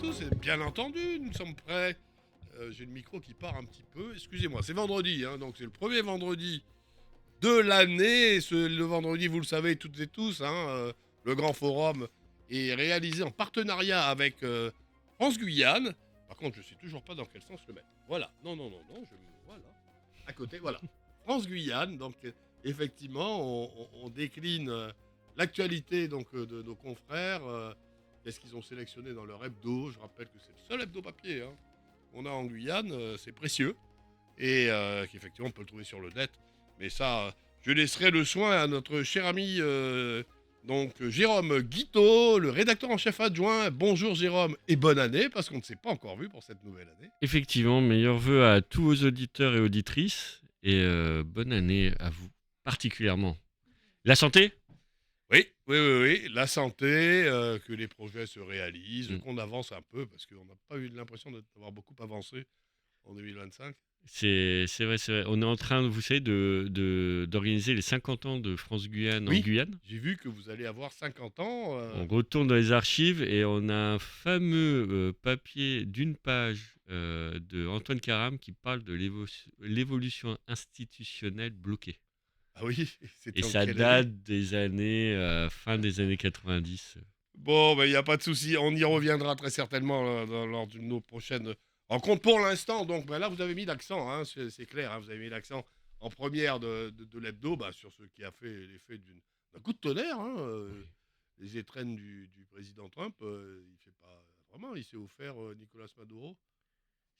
tous, et bien entendu, nous sommes prêts. J'ai le micro qui part un petit peu. Excusez-moi, c'est vendredi, hein, donc c'est le premier vendredi de l'année. Le vendredi, vous le savez toutes et tous, hein, le grand forum est réalisé en partenariat avec France Guyane. Par contre, je ne sais toujours pas dans quel sens le mettre. Voilà, non, voilà, à côté, voilà. France Guyane, donc effectivement, on décline l'actualité donc de nos confrères. Qu'est-ce qu'ils ont sélectionné dans leur hebdo? Je rappelle que c'est le seul hebdo papier hein, qu'on a en Guyane, c'est précieux et qu'effectivement on peut le trouver sur le net. Mais ça, je laisserai le soin à notre cher ami Jérôme Guiteau, le rédacteur en chef adjoint. Bonjour Jérôme et bonne année, parce qu'on ne s'est pas encore vu pour cette nouvelle année. Effectivement, meilleurs vœux à tous vos auditeurs et auditrices et bonne année à vous particulièrement. La santé? Oui, la santé, que les projets se réalisent, qu'on avance un peu, parce qu'on n'a pas eu l'impression d'avoir beaucoup avancé en 2025. C'est vrai, c'est vrai. On est en train, vous savez, d'organiser les 50 ans de France Guyane en Oui, Guyane. j'ai vu que vous allez avoir 50 ans. On retourne dans les archives et on a un fameux papier d'une page de Antoine Karam qui parle de l'évolution institutionnelle bloquée. Ah oui, Et c'était en ça quelle année? date des années, fin des années 90. Bon, il n'y a pas de souci, on y reviendra très certainement lors de nos prochaines rencontres. Pour l'instant, donc, là, vous avez mis l'accent, hein, c'est clair, hein, vous avez mis l'accent en première de l'hebdo sur ce qui a fait l'effet d'un coup de tonnerre. Hein, les étrennes du président Trump, il fait pas vraiment, il s'est offert Nicolas Maduro.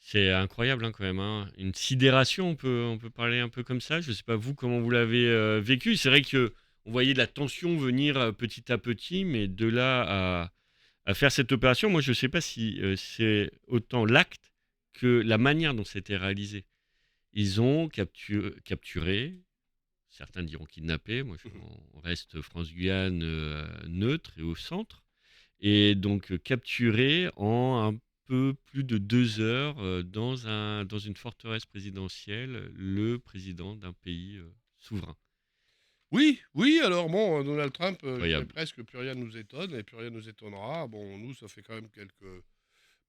C'est incroyable hein, quand même. Hein. Une sidération, on peut parler un peu comme ça. Je ne sais pas vous comment vous l'avez vécu. C'est vrai que on voyait de la tension venir petit à petit, mais de là à faire cette opération, moi je ne sais pas si c'est autant l'acte que la manière dont c'était réalisé. Ils ont capturé, certains diront kidnappé, moi on reste France-Guyane neutre et au centre, et donc capturé en un peu plus de 2 heures dans une forteresse présidentielle, le président d'un pays souverain. Oui, alors bon, Donald Trump, je dirais Incroyable. presque plus rien ne nous étonne et plus rien ne nous étonnera. Bon, nous, ça fait quand même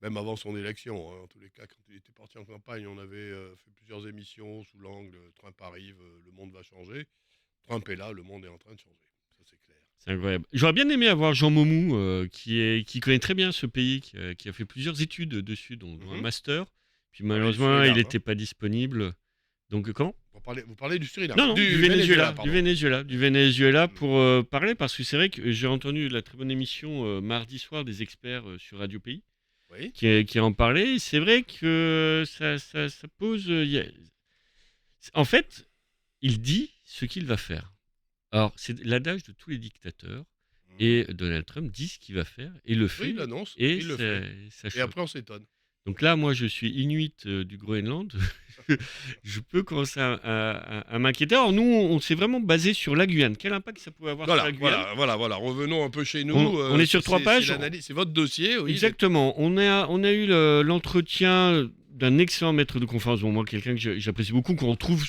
même avant son élection, hein, en tous les cas, quand il était parti en campagne, on avait fait plusieurs émissions sous l'angle Trump arrive, le monde va changer. Trump est là, le monde est en train de changer. Ça, c'est clair. C'est incroyable. J'aurais bien aimé avoir Jean Momou, qui connaît très bien ce pays, qui a fait plusieurs études dessus, dont un Mhm. master. Puis Parler du malheureusement, il Suriname, hein. n'était pas disponible. Donc comment? Vous parlez du Suriname. Non, non, du Venezuela, Venezuela, du pardon. Venezuela, du Venezuela Mhm. pour parler, parce que c'est vrai que j'ai entendu la très bonne émission mardi soir des experts sur Radio Pays Oui. qui en parlait. C'est vrai que ça pose. En fait, il dit ce qu'il va faire. Alors, c'est l'adage de tous les dictateurs. Mhm. Et Donald Trump dit ce qu'il va faire et le Oui, il fait. l'annonce, Et il le fait. ça Et choque. après, on s'étonne. Donc là, moi, je suis Inuit du Groenland. Je peux commencer à m'inquiéter. Alors nous, on s'est vraiment basé sur la Guyane. Quel impact ça pouvait avoir sur la Guyane? Voilà. Revenons un peu chez on, nous. on est sur 3 pages. L'analyse, c'est votre dossier, oui. Exactement. On a eu l'entretien d'un excellent maître de conférence. Bon, moi, quelqu'un que j'apprécie beaucoup, qu'on retrouve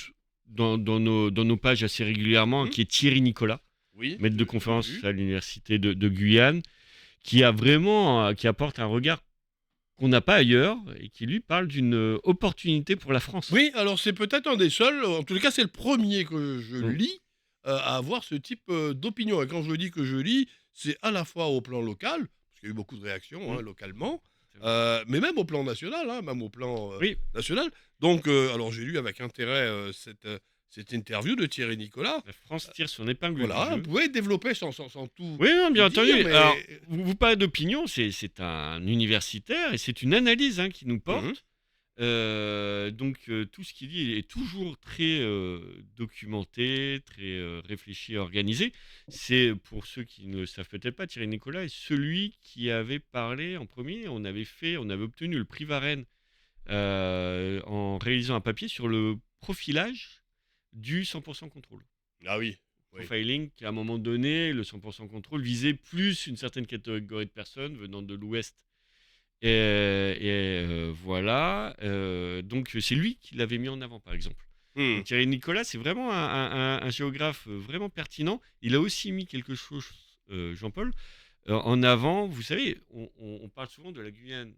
dans nos pages assez régulièrement, Mhm. qui est Thierry Nicolas, Oui, maître de je l'ai conférence vu. à l'université de Guyane, qui apporte un regard qu'on n'a pas ailleurs et qui lui parle d'une opportunité pour la France. Oui, alors c'est peut-être un des seuls, en tous les cas c'est le premier que je Mm. lis à avoir ce type d'opinion. Et quand je dis que je lis, c'est à la fois au plan local, parce qu'il y a eu beaucoup de réactions Mm. hein, localement, C'est vrai. mais même au plan national, hein, même au plan Oui, national. Donc, alors j'ai lu avec intérêt cette interview de Thierry Nicolas. la France tire son épingle du Voilà, vous jeu. pouvez développer sans tout, Oui, non, tout bien entendu. dire, Alors, mais... vous parlez d'opinion, c'est un universitaire et c'est une analyse hein, qui nous Mhm. porte. Donc, tout ce qu'il dit est toujours très documenté, très réfléchi, organisé. C'est, pour ceux qui ne savent peut-être pas, Thierry Nicolas est celui qui avait parlé en premier. On avait obtenu le prix Varenne en réalisant un papier sur le profilage du 100% contrôle. Ah oui, oui. Profiling, qui à un moment donné, le 100% contrôle visait plus une certaine catégorie de personnes venant de l'Ouest. Voilà. Donc c'est lui qui l'avait mis en avant, par exemple. Hmm. Donc Thierry Nicolas, c'est vraiment un géographe vraiment pertinent. Il a aussi mis quelque chose, Jean-Paul, en avant. Vous savez, on parle souvent de la Guyane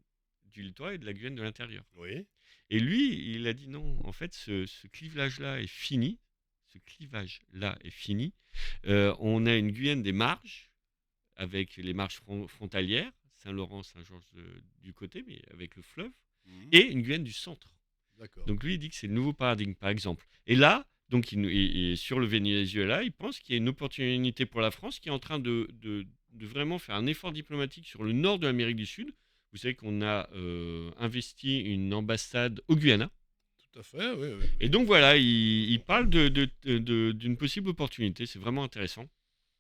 du littoral et de la Guyane de l'intérieur. Oui. Et lui, il a dit non, en fait, ce clivage-là est fini. Ce clivage-là est fini. On a une Guyane des marges, avec les marges frontalières, Saint-Laurent, Saint-Georges du côté, mais avec le fleuve, Mhm. et une Guyane du centre. D'accord. Donc lui, il dit que c'est le nouveau paradigme, par exemple. Et là, donc sur le Venezuela, il pense qu'il y a une opportunité pour la France qui est en train de vraiment faire un effort diplomatique sur le nord de l'Amérique du Sud. Vous savez qu'on a investi une ambassade au Guyana. Tout à fait, oui, oui, Et oui. donc voilà, il parle d'une possible opportunité. C'est vraiment intéressant.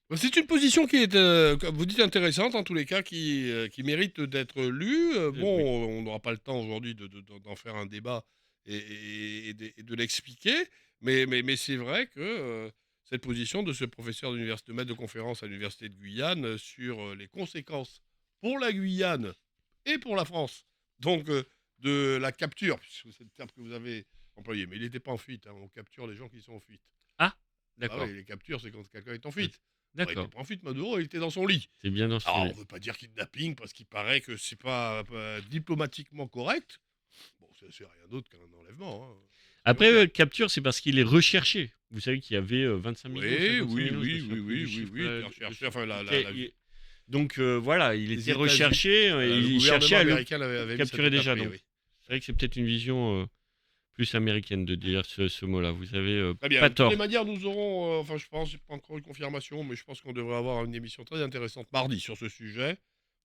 Bah, c'est une position qui est, comme vous dites, intéressante en tous les cas, qui mérite d'être lue. Bon, Oui. on n'aura pas le temps aujourd'hui d'en faire un débat et de l'expliquer, mais c'est vrai que cette position de ce professeur d'université, de maître de conférence à l'université de Guyane sur les conséquences pour la Guyane et pour la France, donc de la capture, puisque c'est le terme que vous avez employé, mais il n'était pas en fuite, hein, on capture les gens qui sont en fuite. Ah, Ah d'accord. oui, les captures, c'est quand quelqu'un est en fuite. Alors, il était D'accord. pas en fuite, Maduro, il était dans son lit. C'est bien dans son Alors, on lit. veut pas dire kidnapping parce qu'il paraît que c'est pas diplomatiquement correct. Bon, c'est rien d'autre qu'un enlèvement, hein, soyons Après, clairs. capture, c'est parce qu'il est recherché. Vous savez qu'il y avait 25 millions, Oui, 55 oui, millions, je me oui, souviens oui, plus oui, du oui, chiffre. oui, il était recherché. Enfin, Donc voilà, il les était États-Unis, recherché, voilà, le il cherchait gouvernement à le américain avait mis sa capturer tête à déjà. prix, Donc oui. c'est vrai que c'est peut-être une vision plus américaine de dire ce mot-là. Vous avez Très bien. pas De toutes les tort. manières, nous aurons, enfin, je pense, j'ai pas encore une confirmation, mais je pense qu'on devrait avoir une émission très intéressante mardi sur ce sujet,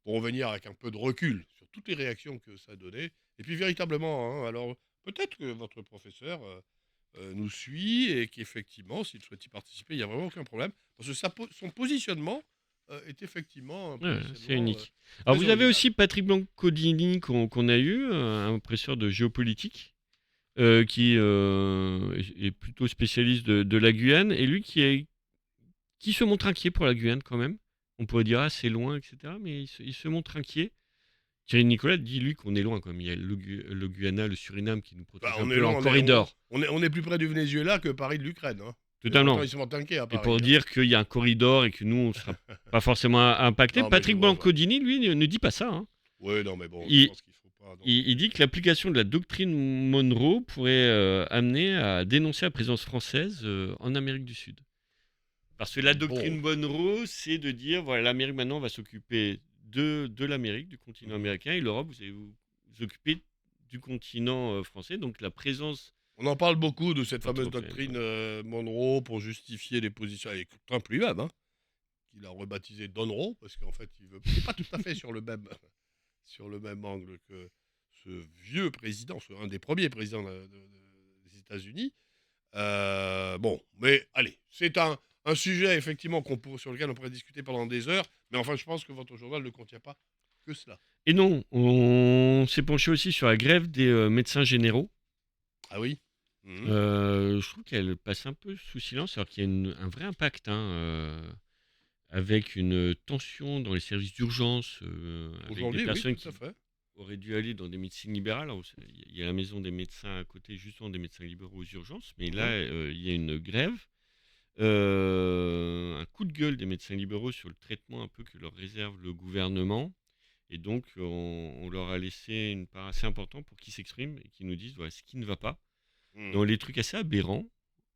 pour revenir avec un peu de recul sur toutes les réactions que ça a donné. Et puis, véritablement, hein, alors, peut-être que votre professeur nous suit et qu'effectivement, s'il souhaite y participer, il n'y a vraiment aucun problème. Parce que son positionnement est effectivement un Ouais, c'est positionnement unique. Alors très vous avez original. aussi Patrick Blancodini qu'on a eu, un professeur de géopolitique, qui est plutôt spécialiste de la Guyane, et lui qui se montre inquiet pour la Guyane quand même. On pourrait dire, ah, c'est loin, etc. Mais il se montre inquiet. Thierry Nicolas dit, lui, qu'on est loin quand même. Il y a le Guyana, le Suriname qui nous Bah, protège un on est peu en loin, corridor. on est plus près du Venezuela que Paris de l'Ukraine, hein. Et pourtant, Totalement. ils sont tanqués à Et Paris, pour hein. dire qu'il y a un corridor et que nous, on ne sera pas forcément impacté, Non, mais je Patrick vois. Blancodini, lui, ne dit pas ça, hein. Oui, non, mais bon, je Il, pense qu'il faut pas non il plus. dit que l'application de la doctrine Monroe pourrait amener à dénoncer la présence française en Amérique du Sud. Parce que la Bon. doctrine Monroe, c'est de dire, voilà, l'Amérique maintenant va s'occuper de l'Amérique, du continent Mhm. américain, et l'Europe, vous allez vous occuper du continent français. Donc la présence On en parle beaucoup de cette forte fameuse européenne. doctrine Monroe pour justifier les positions avec Trump lui-même, hein, qu'il a rebaptisé Donroe, parce qu'en fait, il n'est pas tout à fait sur le même angle que ce vieux président, un des premiers présidents des États-Unis. Bon, mais allez, c'est un sujet effectivement sur lequel on pourrait discuter pendant des heures, mais enfin, je pense que votre journal ne contient pas que cela. Et non, on s'est penché aussi sur la grève des médecins généraux. Ah oui. Mhm. Je trouve qu'elle passe un peu sous silence, alors qu'il y a un vrai impact, hein, avec une tension dans les services d'urgence, avec des Aujourd'hui, oui, personnes tout à qui fait. auraient dû aller dans des médecines libérales. Alors, il y a la maison des médecins à côté, justement des médecins libéraux aux urgences, mais là, Mhm. il y a une grève, un coup de gueule des médecins libéraux sur le traitement un peu que leur réserve le gouvernement. Et donc, on leur a laissé une part assez importante pour qu'ils s'expriment et qu'ils nous disent voilà, ce qui ne va pas. Dans Mhm. les trucs assez aberrants,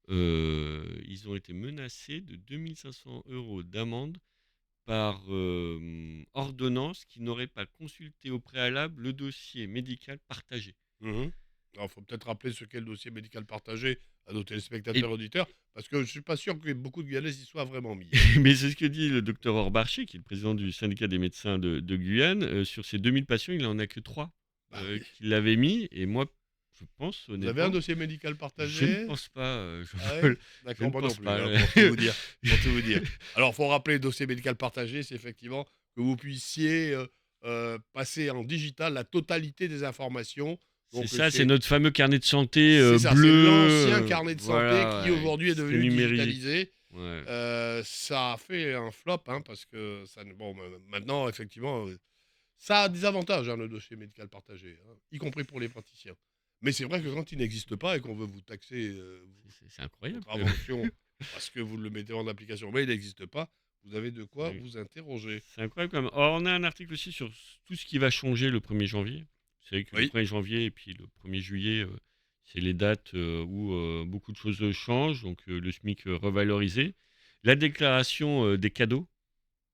ils ont été menacés de 2 500 € d'amende par ordonnance qui n'aurait pas consulté au préalable le dossier médical partagé. Mhm. Alors, il faut peut-être rappeler ce qu'est le dossier médical partagé à nos Et, téléspectateurs auditeurs, parce que je suis pas sûr que beaucoup de Guyanais y soient vraiment mis, hein. mais c'est ce que dit le docteur Orbarché, qui est le président du syndicat des médecins de Guyane. Sur ces 2000 patients, il n'en a que 3 Bah oui. qui l'avaient mis. Et moi, je pense Vous avez un honnêtement, dossier médical je ne partagé? pense pas, Ah ouais? Jean-Paul. Je D'accord, ne moi non pense plus, pas. hein, pour tout vous dire. Pour tout vous dire. Alors, faut rappeler, le dossier médical partagé, c'est effectivement que vous puissiez passer en digital la totalité des informations. C'est Donc, ça, c'est notre fameux carnet de santé c'est ça, bleu. c'est l'ancien carnet de santé Voilà, qui ouais, aujourd'hui qui est serait devenu numérique. digitalisé. Ouais. Ça a fait un flop, hein, parce que bon, maintenant, effectivement, ça a des avantages, hein, le dossier médical partagé, hein, y compris pour les praticiens. Mais c'est vrai que quand il n'existe pas et qu'on veut vous taxer C'est incroyable. contravention parce que vous le mettez en application, mais il n'existe pas, vous avez de quoi Oui. vous interroger. C'est incroyable quand même. Alors, on a un article aussi sur tout ce qui va changer le 1er janvier. C'est vrai que le Oui. 1er janvier et puis le 1er juillet, c'est les dates où beaucoup de choses changent. Donc le SMIC revalorisé. La déclaration des cadeaux,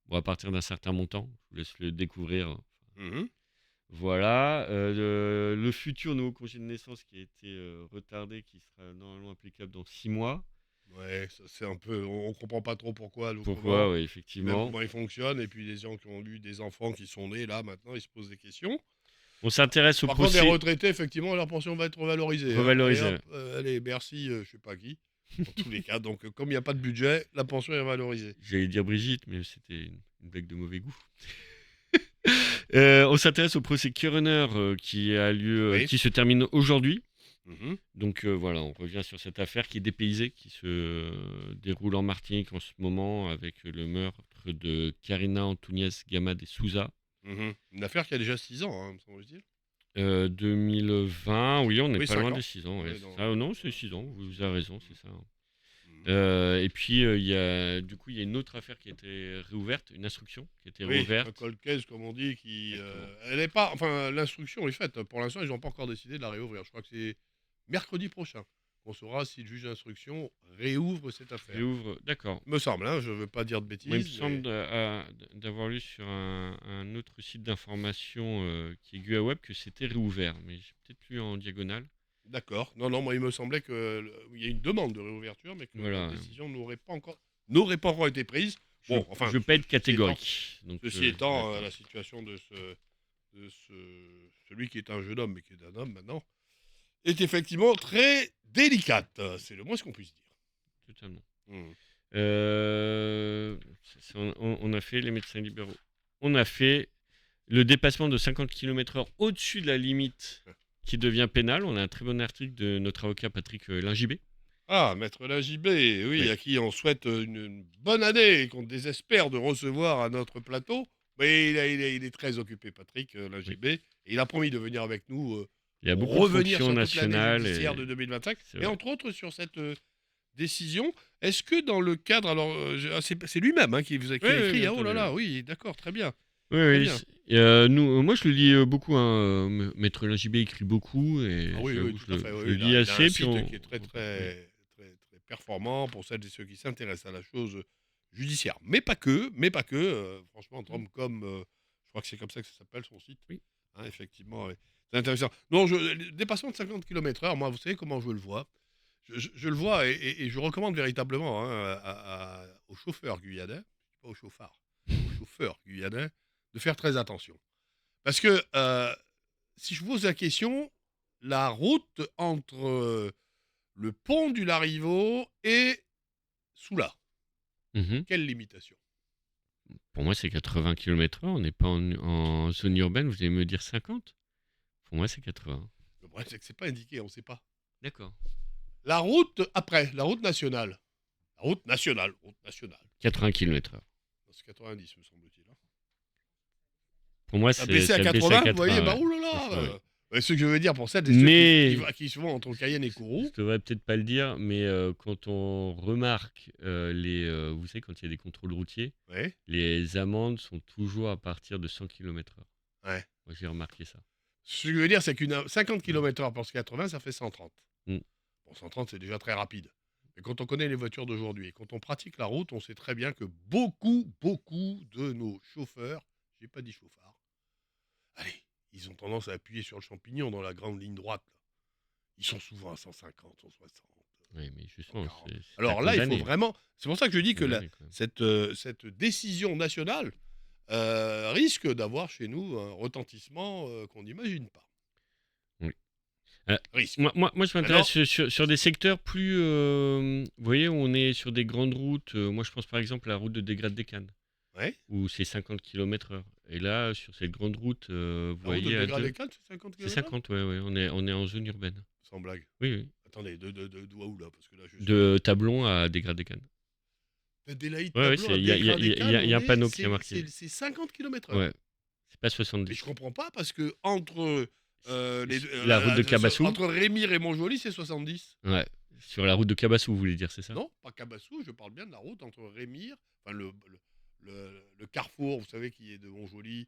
bon, à partir d'un certain montant. Je vous laisse le découvrir. Mhm. Voilà. Le futur nouveau congé de naissance qui a été retardé, qui sera normalement applicable dans 6 mois. Ouais, ça c'est un peu. On comprend pas trop pourquoi ou Pourquoi? comment, Oui, même effectivement. comment il fonctionne. Et puis les gens qui ont eu des enfants qui sont nés là maintenant, ils se posent des questions. On s'intéresse au Par contre, les procès retraités, effectivement, leur pension va être revalorisée, hein. Allez revalorisé. hop, allez, merci, je sais pas qui. En tous les cas, donc comme il n'y a pas de budget, la pension est revalorisée. J'allais dire Brigitte, mais c'était une blague de mauvais goût. On s'intéresse au procès Coroner qui a lieu, Oui. qui se termine aujourd'hui. Mhm. Donc voilà, on revient sur cette affaire qui est dépaysée, qui se déroule en Martinique en ce moment avec le meurtre de Karina Antunes Gama de Souza. Mhm. Une affaire qui a déjà 6 ans, hein, me semble-t-il. 2020, oui, on n'est Oui, pas 5 loin ans. des 6 ans. Ouais, Ouais, c'est ça. Non, c'est 6 ans, vous avez raison, c'est ça. Mhm. Et puis, il y a une autre affaire qui a été réouverte, une instruction qui a été Oui, un réouverte. cold case, comme on dit, qui. Exactement. Elle est pas. Enfin, l'instruction est faite. Pour l'instant, ils n'ont pas encore décidé de la réouvrir. Je crois que c'est mercredi prochain qu'on saura si le juge d'instruction réouvre cette affaire. Réouvre, d'accord. Me semble, hein, je ne veux pas dire de Moi, il me bêtises, mais. semble d'avoir lu sur un autre site d'information qui est GuaWeb que c'était réouvert, mais j'ai peut-être lu en diagonale. D'accord. Non, non, moi, il me semblait qu'il y a une demande de réouverture, mais que la Voilà. décision n'aurait pas encore été prise. Je Bon, enfin, ne veux pas être ceci étant, catégorique. Donc, ceci étant, d'accord. la situation celui qui est un jeune homme, mais qui est un homme maintenant, est effectivement très délicate. C'est le moins ce qu'on puisse dire. Totalement. Mhm. On a fait les médecins libéraux. On a fait le dépassement de 50 km/h au-dessus de la limite qui devient pénal. On a un très bon article de notre avocat Patrick Lingibé. Ah, Maître Lingibé, oui, Oui. à qui on souhaite une bonne année et qu'on désespère de recevoir à notre plateau. Mais il est très occupé, Patrick Lingibé. Et il a promis de venir avec nous Il y a pour beaucoup de revenir fonctions sur toute l'année nationales. judiciaire de 2025. C'est Et vrai. entre autres sur cette décision. Est-ce que dans le cadre. Alors, c'est lui-même qui vous a Oui, oui, écrit. bien Ah, oh là entendu. là, oui, d'accord, très bien. Oui, Très oui. bien. Moi, je le lis beaucoup. Maître Lingibé écrit beaucoup et Ah oui, oui, j'avoue, tout à fait. je Oui, le lis il a assez. un Puis site qui est très, oui. très, très, très performant pour celles et ceux qui s'intéressent à la chose judiciaire. Mais pas que, mais pas que. Franchement, Drumcom, je crois que c'est comme ça que ça s'appelle son site. Oui. Hein, effectivement, ouais. C'est intéressant. Non, le dépassement de 50 km/h, moi, vous savez comment je le vois. Je le vois et je recommande véritablement aux chauffeurs guyanais, pas aux chauffards, aux chauffeurs guyanais, de faire très attention. Parce que si je vous pose la question, la route entre le pont du Larivot et Soula, Mhm. quelle limitation? Pour moi, c'est 80 km/h. On n'est pas en zone urbaine. Vous allez me dire 50? Pour moi, c'est 80. Le problème, c'est que c'est pas indiqué, on ne sait pas. D'accord. La route, après, la route nationale. La route nationale. 80 km/h. C'est 90, me semble-t-il. Hein. Pour moi, Ça baissé à ça baisse 80, à vous voyez, 80. bah Ouais. oulala C'est vrai. Ce que je veux dire pour celles et ceux Mais qui sont entre Cayenne et je Kourou, devrais peut-être pas le dire, mais quand on remarque vous savez, quand il y a des contrôles routiers, ouais, les amendes sont toujours à partir de 100 km/h. ouais. Moi, j'ai remarqué ça. Ce que je veux dire, c'est qu'une 50 km/h pour ce 80, ça fait 130. Mm. Bon, 130, c'est déjà très rapide. Mais quand on connaît les voitures d'aujourd'hui et quand on pratique la route, on sait très bien que beaucoup de nos chauffeurs, j'ai pas dit chauffards, allez, ils ont tendance à appuyer sur le champignon dans la grande ligne droite. Là. Ils sont souvent à 150, 160. Oui, mais justement, 140. c'est à Alors là, cause il faut d'années. vraiment. C'est pour ça que je dis que Cause d'années, quand même. cette décision nationale risque d'avoir chez nous un retentissement qu'on n'imagine pas. Oui. Euh, Risque. moi, je Maintenant, m'intéresse sur des secteurs plus. Vous voyez, où on est sur des grandes routes. Moi, je pense par exemple à la route de Dégrade des Cannes, ouais. où c'est 50 km/h. Et là, sur cette grande route, vous La route voyez. de À Dégradé 4, c'est 50 c'est km. 50, ouais, ouais. On est en zone urbaine. Sans blague. Oui, oui. Attendez, d'où à où là? Parce que là, je suis. De Tablon à Dégrade des Cannes. D'Adélaïde Ouais, ouais, Tableau à il y a, Dégradé Cannes, y a un panneau qui est marqué. c'est 50 km/h. Ouais, c'est pas Mais 70. je comprends pas parce que entre La route de Cabassou. entre Rémire et Montjoly, c'est 70. Ouais. Sur la route de Cabassou, vous voulez dire, c'est ça? Non, pas Cabassou, je parle bien de la route entre Rémire, enfin le carrefour, vous savez, qui est de Montjoly,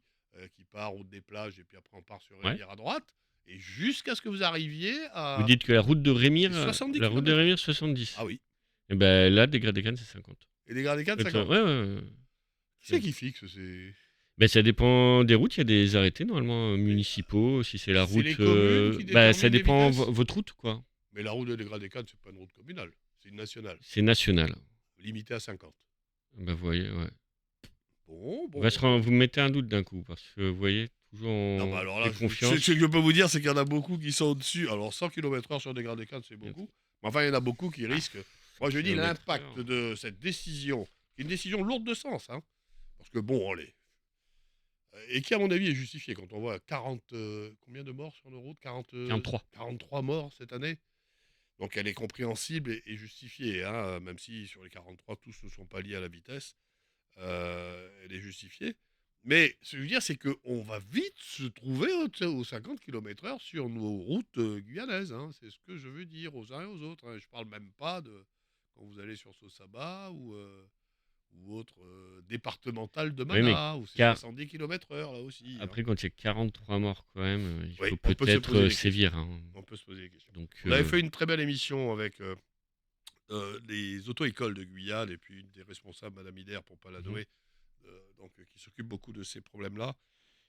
qui part route des plages, et puis après on part sur Ouais. Rémire à droite, et jusqu'à ce que vous arriviez Vous à... dites que la route de Rémire, C'est 70 la route de km. Rémire 70. Ah oui. Et ben là, Dégradé Cannes, c'est 50. Et des gradés 4, Ouais, 50. ouais, ouais. Qui c'est qui fixe Ben, ça dépend des routes, il y a des arrêtés normalement municipaux, si c'est la C'est route... les communes qui bah, ça déterminent les dépend vitesses. votre route, quoi. Mais la route de dégradé 4, c'est pas une route communale, c'est une nationale, C'est national. limitée à 50. Bah, vous voyez, ouais. Bon. Vous me mettez un doute d'un coup, parce que vous voyez, toujours Non, bah en alors là, confiance. ce que je peux vous dire, c'est qu'il y en a beaucoup qui sont au-dessus. Alors 100 km/h sur dégradé 4, c'est beaucoup. Mais enfin, il y en a beaucoup qui risquent. Moi, je dis l'impact de cette décision, qui est une décision lourde de sens, hein. Parce que bon, allez. Et qui, à mon avis, est justifiée quand on voit 40. Combien de morts sur nos routes 43. 43 morts cette année. Donc elle est compréhensible et justifiée, hein, même si sur les 43, tous ne sont pas liés à la vitesse. Elle est justifiée. Mais ce que je veux dire, c'est qu'on va vite se trouver aux 50 km/h sur nos routes guyanaises, hein. C'est ce que je veux dire aux uns et aux autres, hein. Je parle même pas de quand vous allez sur Sosaba ou autre départemental de Oui, mais Mana, où c'est car... 70 km/h là aussi, hein. Après, quand il y a 43 morts quand même, il Oui, faut on peut se poser peut-être des sévir. Hein. On peut se poser des questions. Donc, On avait fait une très belle émission avec les auto-écoles de Guyane et puis une des responsables, Madame Hider, pour pas la nommer, qui s'occupe beaucoup de ces problèmes-là.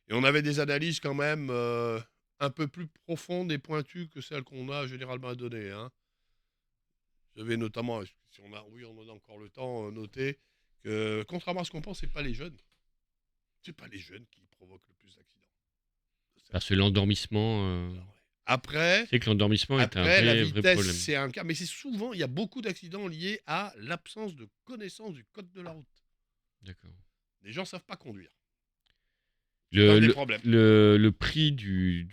Et on avait des analyses quand même un peu plus profondes et pointues que celles qu'on a généralement données, hein. J'avais notamment, si on a, oui, on en a encore le temps, noté que contrairement à ce qu'on pense, c'est pas les jeunes. C'est pas les jeunes qui provoquent le plus d'accidents. parce que l'endormissement... Après, c'est que l'endormissement est un la vrai vitesse, problème. c'est un cas, mais c'est souvent, il y a beaucoup d'accidents liés à l'absence de connaissance du code de la route. D'accord. Les gens savent pas conduire. Le prix du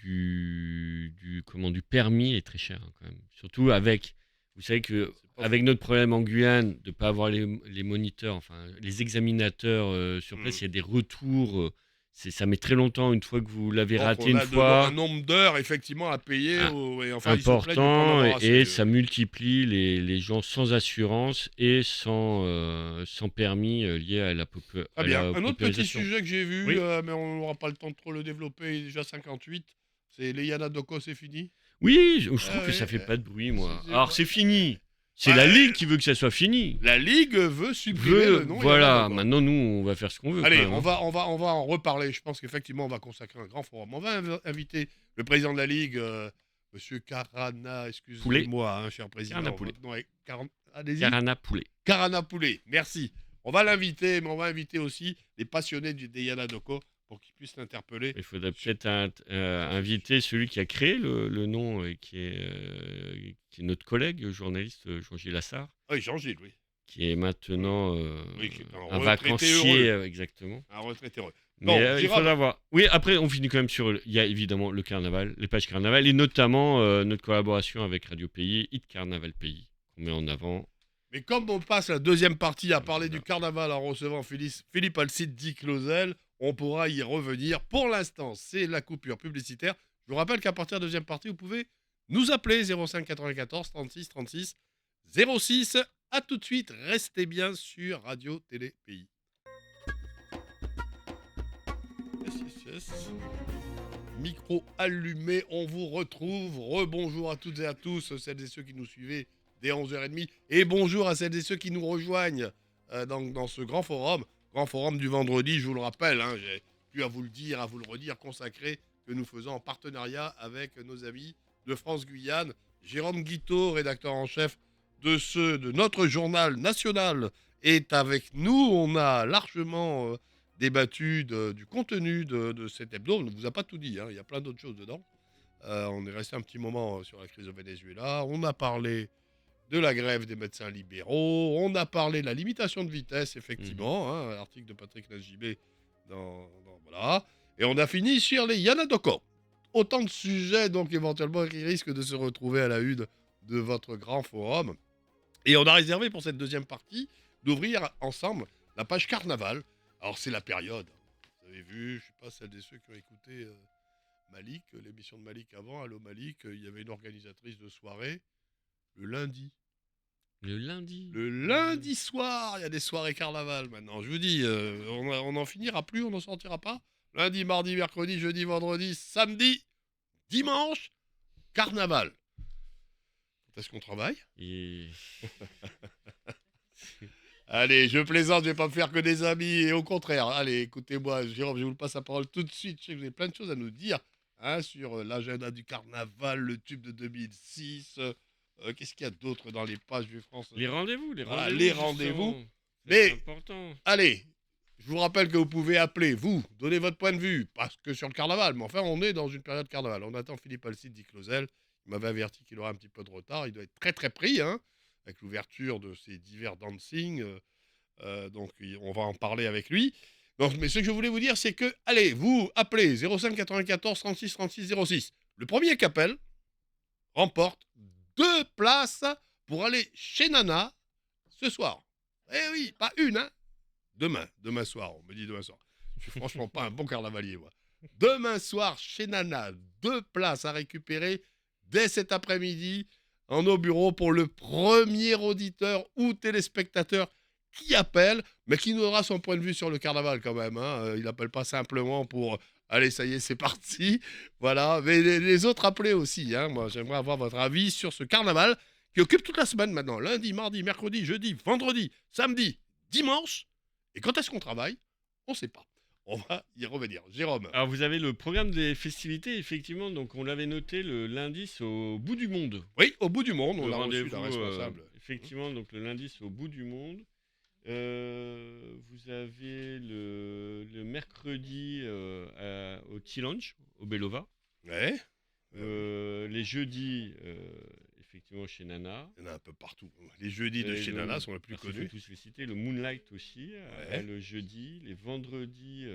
permis est très cher, hein, quand même. Surtout avec, vous savez que avec notre problème en Guyane de ne pas avoir les moniteurs, enfin les examinateurs sur place, il y a des retours. Ça met très longtemps une fois que vous l'avez raté une fois. Un nombre d'heures effectivement à payer important, et ça multiplie les gens sans assurance et sans permis liés à la population. Très bien. Un autre petit sujet que j'ai vu, oui. Mais on n'aura pas le temps de trop le développer, il est déjà 58, c'est les Yana Doko, c'est fini. Oui, je trouve que ça fait pas de bruit, moi. Alors c'est fini. C'est la Ligue qui veut que ça soit fini. La Ligue veut supprimer le nom. Voilà, maintenant nous on va faire ce qu'on veut. Allez, on va en reparler. Je pense qu'effectivement on va consacrer un grand forum. On va inviter le président de la Ligue, Monsieur Carana, excusez-moi, hein, cher président. Carana Poulet. Carana Poulet, merci. On va l'inviter, mais on va inviter aussi les passionnés des Yana Doko pour qu'ils puissent l'interpeller. Il faudrait peut-être inviter celui qui a créé le nom et qui est notre collègue journaliste Jean-Gilles Lassard. Oui, Jean-Gilles, oui. Qui est maintenant qui est un vacancier, exactement. Un retraité heureux. Mais il faudra voir. Oui, après on finit quand même sur... Il y a évidemment le carnaval, les pages carnaval, et notamment notre collaboration avec Radio Pays, Hit Carnaval Pays, qu'on met en avant. Mais comme on passe la deuxième partie à parler du carnaval en recevant Philippe Alcide Di Clausel, on pourra y revenir. Pour l'instant, c'est la coupure publicitaire. Je vous rappelle qu'à partir de la deuxième partie, vous pouvez nous appeler 05 94 36 36 06. A tout de suite, restez bien sur Radio Télé Pays. Yes. Micro allumé, on vous retrouve. Rebonjour à toutes et à tous, celles et ceux qui nous suivaient dès 11h30. Et bonjour à celles et ceux qui nous rejoignent dans ce grand forum du vendredi, je vous le rappelle, hein, j'ai plus à vous le dire, à vous le redire, consacré, que nous faisons en partenariat avec nos amis de France Guyane. Jérôme Guiteau, rédacteur en chef de notre journal national, est avec nous. On a largement débattu du contenu de cet hebdo. On ne vous a pas tout dit, hein, il y a plein d'autres choses dedans. On est resté un petit moment sur la crise au Venezuela. On a parlé de la grève des médecins libéraux. On a parlé de la limitation de vitesse, effectivement, hein, l'article de Patrick Najibé. Voilà. Et on a fini sur les Yana Doko. Autant de sujets, donc, éventuellement, qui risquent de se retrouver à la une de votre grand forum. Et on a réservé pour cette deuxième partie d'ouvrir ensemble la page carnaval. Alors, c'est la période. Vous avez vu, je ne sais pas, celles et ceux qui ont écouté Malik, l'émission de Malik avant, Allô Malik, il y avait une organisatrice de soirée le lundi. Le lundi. Le lundi soir, il y a des soirées carnaval maintenant. Je vous dis, on n'en finira plus, on n'en sortira pas. Lundi, mardi, mercredi, jeudi, vendredi, samedi, dimanche, carnaval. Quand est-ce qu'on travaille? Et... Allez, je plaisante, je vais pas me faire que des amis. Et au contraire, allez, écoutez-moi, Jérôme, je vous passe la parole tout de suite. Je sais que vous avez plein de choses à nous dire sur l'agenda du carnaval, le tube de 2006. Qu'est-ce qu'il y a d'autre dans les pages du France? Les rendez-vous, Voilà, les rendez-vous. justement. Mais- C'est important. Allez, je vous rappelle que vous pouvez appeler, vous, donner votre point de vue, parce que sur le carnaval, mais enfin, on est dans une période carnaval. On attend Philippe Alcide dit Clausel. Il m'avait averti qu'il aurait un petit peu de retard. Il doit être très très pris, avec l'ouverture de ces divers dancing. Donc, on va en parler avec lui. Donc, mais ce que je voulais vous dire, c'est que, allez, vous appelez 05 94 36 36 06. Le premier qui appelle remporte 2 places pour aller chez Nana ce soir. Eh oui, pas une, hein. Demain soir, on me dit demain soir. Je suis franchement pas un bon carnavalier, moi. Demain soir, chez Nana, 2 places à récupérer dès cet après-midi en nos bureaux pour le premier auditeur ou téléspectateur qui appelle, mais qui nous donnera son point de vue sur le carnaval quand même. Il n'appelle pas simplement pour allez, ça y est, c'est parti. Voilà, mais les autres appelez aussi. Moi, j'aimerais avoir votre avis sur ce carnaval qui occupe toute la semaine maintenant. Lundi, mardi, mercredi, jeudi, vendredi, samedi, dimanche. Et quand est-ce qu'on travaille? On ne sait pas. On va y revenir. Jérôme. Alors, vous avez le programme des festivités, effectivement. Donc, on l'avait noté, le lundi, c'est au bout du monde. Oui, au bout du monde, on Le l'a reçu, la rendez-vous, responsable. effectivement, donc le lundi, c'est au bout du monde. Vous avez le mercredi au T-Lunch, au Belova. Ouais. Les jeudis, effectivement, chez Nana. Il y en a un peu partout. Les jeudis de Et chez le- Nana sont les plus parce qu'il connus. faut tous les citer. Le Moonlight aussi, le jeudi. Les vendredis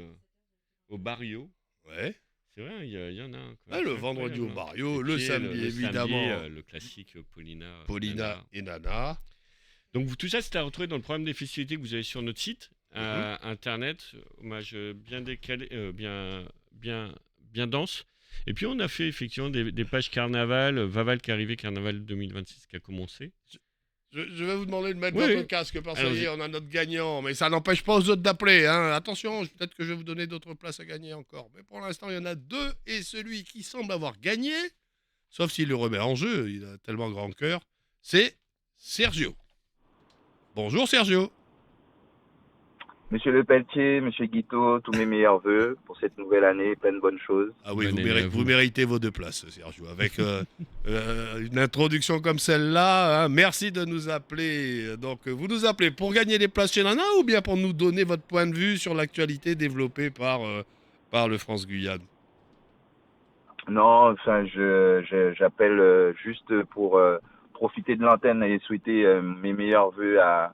au Barrio. Ouais. C'est vrai, il y en a un. quoi. Le C'est vendredi au incroyable, hein. Barrio, Et le puis, samedi, évidemment, le classique Paulina. Paulina Nana. et Nana. Donc tout ça, c'est à retrouver dans le programme des festivités que vous avez sur notre site internet. Hommage bien décalé, bien dense. Et puis on a fait effectivement des pages carnaval, Vaval qui est arrivé, carnaval 2026 qui a commencé. Je vais vous demander de mettre Oui, votre oui. casque parce Allons-y. qu'on a notre gagnant. Mais ça n'empêche pas aux autres d'appeler. Attention, peut-être que je vais vous donner d'autres places à gagner encore. Mais pour l'instant, il y en a 2. Et celui qui semble avoir gagné, sauf s'il le remet en jeu, il a tellement grand cœur, c'est Sergio. Bonjour Sergio. Monsieur Le Pelletier, Monsieur Guiteau, tous mes meilleurs voeux pour cette nouvelle année, plein de bonnes choses. Ah oui, Bonne année à vous vous. méritez vos 2 places, Sergio. Avec une introduction comme celle-là, merci de nous appeler. Donc, vous nous appelez pour gagner des places chez Nana ou bien pour nous donner votre point de vue sur l'actualité développée par le France-Guyane? Non, enfin, j'appelle juste pour profiter de l'antenne et souhaiter mes meilleurs voeux à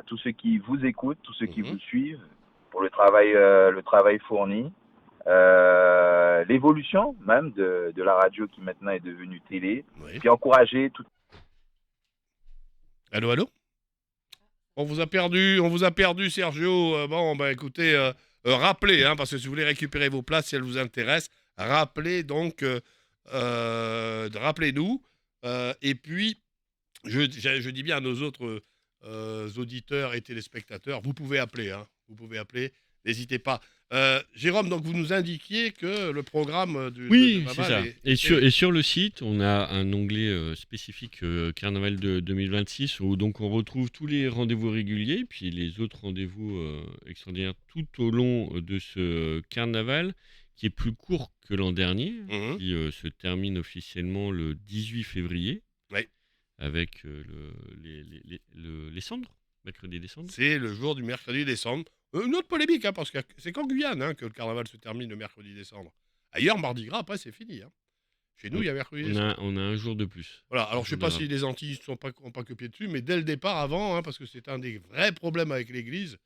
tous ceux qui vous écoutent, tous ceux qui Mhm. vous suivent pour le travail fourni, l'évolution même de la radio qui maintenant est devenue télé, Oui. puis encourager tout. Allô, allô? On vous a perdu, Sergio. Écoutez, rappelez, parce que si vous voulez récupérer vos places, si elles vous intéressent, rappelez donc, rappelez-nous. Et puis, je dis bien à nos autres auditeurs et téléspectateurs, vous pouvez appeler, n'hésitez pas. Jérôme, donc vous nous indiquiez que le programme de Oui, c'est Vaval ça. Et sur le site, on a un onglet spécifique Carnaval de 2026 où donc on retrouve tous les rendez-vous réguliers, puis les autres rendez-vous extraordinaires tout au long de ce carnaval qui est plus court que l'an dernier, Mhm. qui se termine officiellement le 18 février Oui. avec les cendres, mercredi des cendres. C'est le jour du mercredi décembre. Une autre polémique, parce que c'est qu'en Guyane que le carnaval se termine le mercredi décembre. Ailleurs, Mardi Gras, après, c'est fini. Chez nous, il y a mercredi décembre. On a un jour de plus. Voilà, alors je sais pas jour de si les Antilles n'ont pas copié dessus, mais dès le départ, avant, parce que c'est un des vrais problèmes avec l'Église,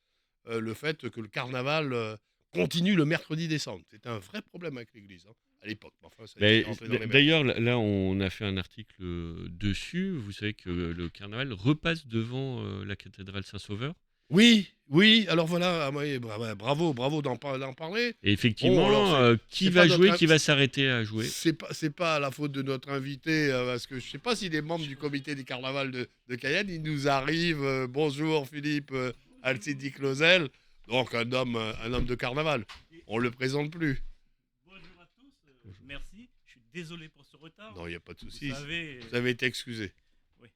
le fait que le carnaval continue le mercredi décembre. C'est un vrai problème avec l'Église, à l'époque. Enfin, ça a été rentré dans les mœurs. D'ailleurs, là, on a fait un article dessus. Vous savez que le carnaval repasse devant la cathédrale Saint-Sauveur. Oui, oui, alors voilà, ouais, bravo d'en parler. Et Bon, alors effectivement, qui c'est va pas jouer, notre, qui va s'arrêter à jouer? c'est pas la faute de notre invité, parce que je sais pas si les membres du comité des carnavals de Cayenne, ils nous arrivent. Bonjour Philippe Alcidi Clausel, donc un homme de carnaval. On le présente plus. Bonjour à tous, merci. Je suis désolé pour ce retard. Non, il n'y a pas de Vous souci. savez, Vous avez été excusé. oui.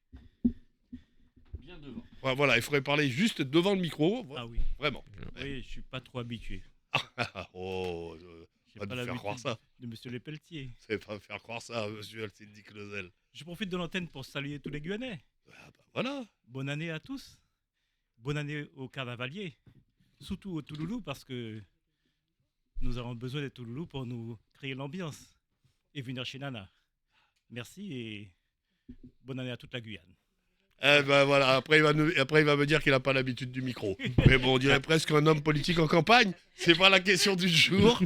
Bien devant. Voilà, il faudrait parler juste devant le micro, Ah oui, vraiment. oui, je suis pas trop habitué. Oh, J'ai pas pas nous faire croire l'habitude ça. de Monsieur Lepelletier. C'est pas me faire croire ça, monsieur Alcidi Clausel. Je profite de l'antenne pour saluer tous les Guyanais. Ah bah voilà. Bonne année à tous. Bonne année aux carnavaliers. Surtout aux Touloulous parce que nous avons besoin des Touloulous pour nous créer l'ambiance et venir chez Nana. Merci et bonne année à toute la Guyane. Eh ben voilà, après il va me dire qu'il n'a pas l'habitude du micro. Mais bon, on dirait presque un homme politique en campagne. C'est pas la question du jour.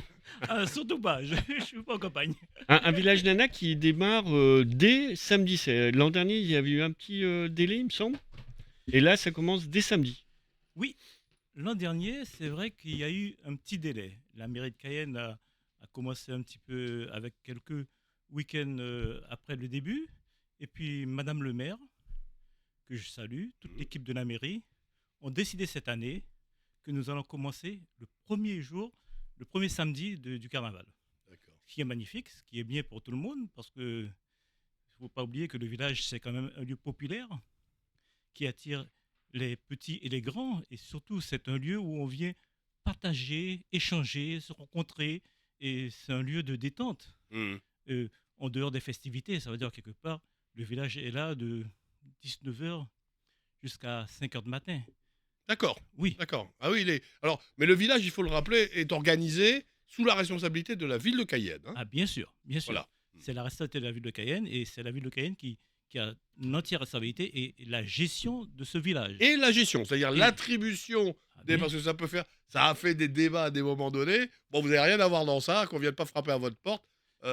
Ah, surtout pas, je ne suis pas en campagne. Un village nana qui démarre dès samedi. L'an dernier, il y avait eu un petit délai, il me semble. Et là, ça commence dès samedi. Oui, l'an dernier, c'est vrai qu'il y a eu un petit délai. La mairie de Cayenne a commencé un petit peu avec quelques week-ends après le début. Et puis, Madame le maire, que je salue, toute l'équipe de la mairie, ont décidé cette année que nous allons commencer le premier jour, le premier samedi du carnaval. D'accord. Ce qui est magnifique, ce qui est bien pour tout le monde, parce que il ne faut pas oublier que le village, c'est quand même un lieu populaire qui attire les petits et les grands. Et surtout, c'est un lieu où on vient partager, échanger, se rencontrer. Et c'est un lieu de détente. Hmm. En dehors des festivités, ça veut dire quelque part, le village est là de 19h jusqu'à 5h du matin. D'accord, Oui, d'accord. Ah oui, alors, mais le village, il faut le rappeler, est organisé sous la responsabilité de la ville de Cayenne, hein. ah, bien sûr, bien sûr. Voilà. C'est la responsabilité de la ville de Cayenne et c'est la ville de Cayenne qui a une entière responsabilité et la gestion de ce village. Et la gestion, c'est-à-dire Et- l'attribution Ah, des, bien. parce que ça a fait des débats à des moments donnés. Bon, vous n'avez rien à voir dans ça, qu'on vienne pas frapper à votre porte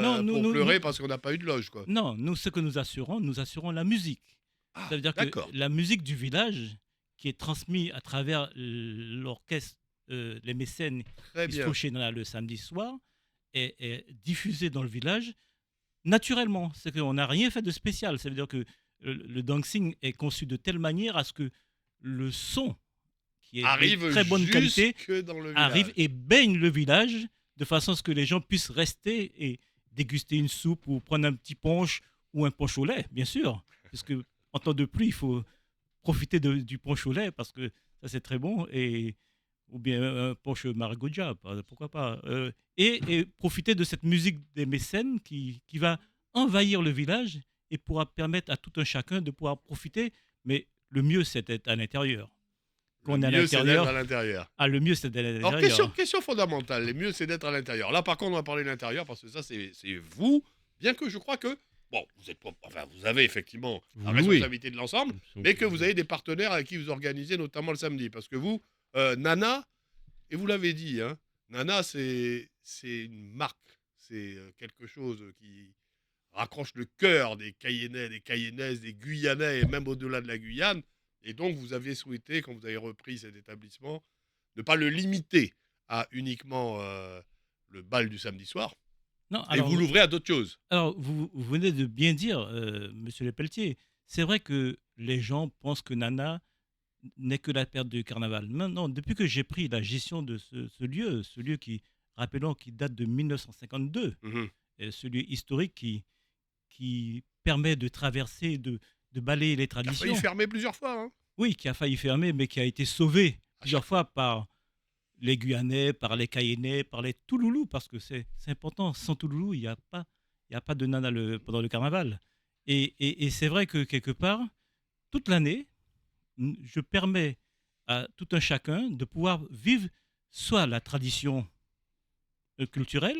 Non, pour pleurer parce qu'on n'a pas eu de loge, quoi. Non, nous, ce que nous assurons la musique. Ah, Ça veut dire que d'accord. la musique du village, qui est transmise à travers l'orchestre, les mécènes Très qui se bien. trouvent chez Nana le samedi soir, est diffusée dans le village naturellement. C'est qu'on n'a rien fait de spécial. Ça veut dire que le dancing est conçu de telle manière à ce que le son, qui est Arrive de très bonne qualité, jusque dans le arrive village. et baigne le village de façon à ce que les gens puissent rester et déguster une soupe ou prendre un petit punch ou un punch au lait, bien sûr. Parce que en temps de pluie, il faut profiter du punch au lait parce que ça c'est très bon ou bien un punch Margoja, pourquoi pas. Et profiter de cette musique des mécènes qui va envahir le village et pourra permettre à tout un chacun de pouvoir profiter. Mais le mieux, c'est d'être à l'intérieur. Quand on est à Le mieux, c'est d'être l'intérieur, à l'intérieur. le mieux, c'est d'être à Alors, l'intérieur. question fondamentale. Le mieux, c'est d'être à l'intérieur. Là, par contre, on va parler de l'intérieur parce que ça, c'est vous. Bien que je crois que, bon, vous avez effectivement la Vous louez. responsabilité de l'ensemble, Donc, mais que vous avez des partenaires avec qui vous organisez, notamment le samedi. Parce que vous, Nana, et vous l'avez dit, hein, Nana, c'est une marque. C'est quelque chose qui raccroche le cœur des Cayennais, des Cayennaises, des Guyanais et même au-delà de la Guyane. Et donc, vous aviez souhaité, quand vous avez repris cet établissement, ne pas le limiter à uniquement le bal du samedi soir. Non, Et vous l'ouvrez à d'autres choses. alors, vous venez de bien dire, Monsieur Lepelletier, c'est vrai que les gens pensent que Nana n'est que la perte du carnaval. Non, depuis que j'ai pris la gestion de ce lieu qui, rappelons, qui date de 1952, Mhm. et ce lieu historique qui permet de traverser, de balayer les Il a traditions. failli fermer plusieurs fois. Hein. Oui, qui a failli fermer, mais qui a été sauvé plusieurs fois par les Guyanais, par les Cayennais, par les Touloulous, parce que c'est important. Sans Touloulou, il n'y a pas de Nana pendant le carnaval. Et c'est vrai que quelque part, toute l'année, je permets à tout un chacun de pouvoir vivre soit la tradition culturelle,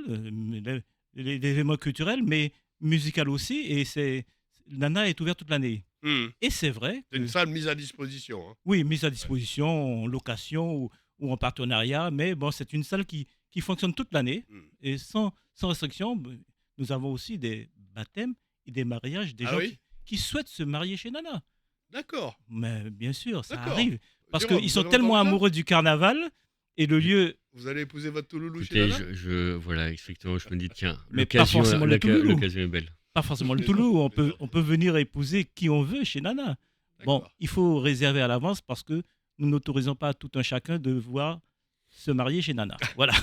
les éléments culturels, mais musical aussi. Et Nana est ouverte toute l'année. Mhm. Et c'est vrai C'est que, une salle mise à disposition. Hein. oui, mise à disposition en location ou en partenariat, mais bon, c'est une salle qui fonctionne toute l'année Mhm. et sans restriction. Nous avons aussi des baptêmes et des mariages des Ah gens oui qui souhaitent se marier chez Nana. D'accord. Mais bien sûr, ça D'accord. arrive. Parce Jérôme, qu'ils vous sont avez tellement entendu ça amoureux du carnaval et le lieu, Vous allez épouser votre Touloulou chez Écoutez, Nana voilà, effectivement, je me dis, tiens, Mais pas forcément le Touloulou. l'occasion est belle. pas forcément le Je plaisante, Toulouse, je plaisante. on peut venir épouser qui on veut chez Nana. Bon, D'accord. il faut réserver à l'avance parce que nous n'autorisons pas tout un chacun de voir se marier chez Nana. Voilà.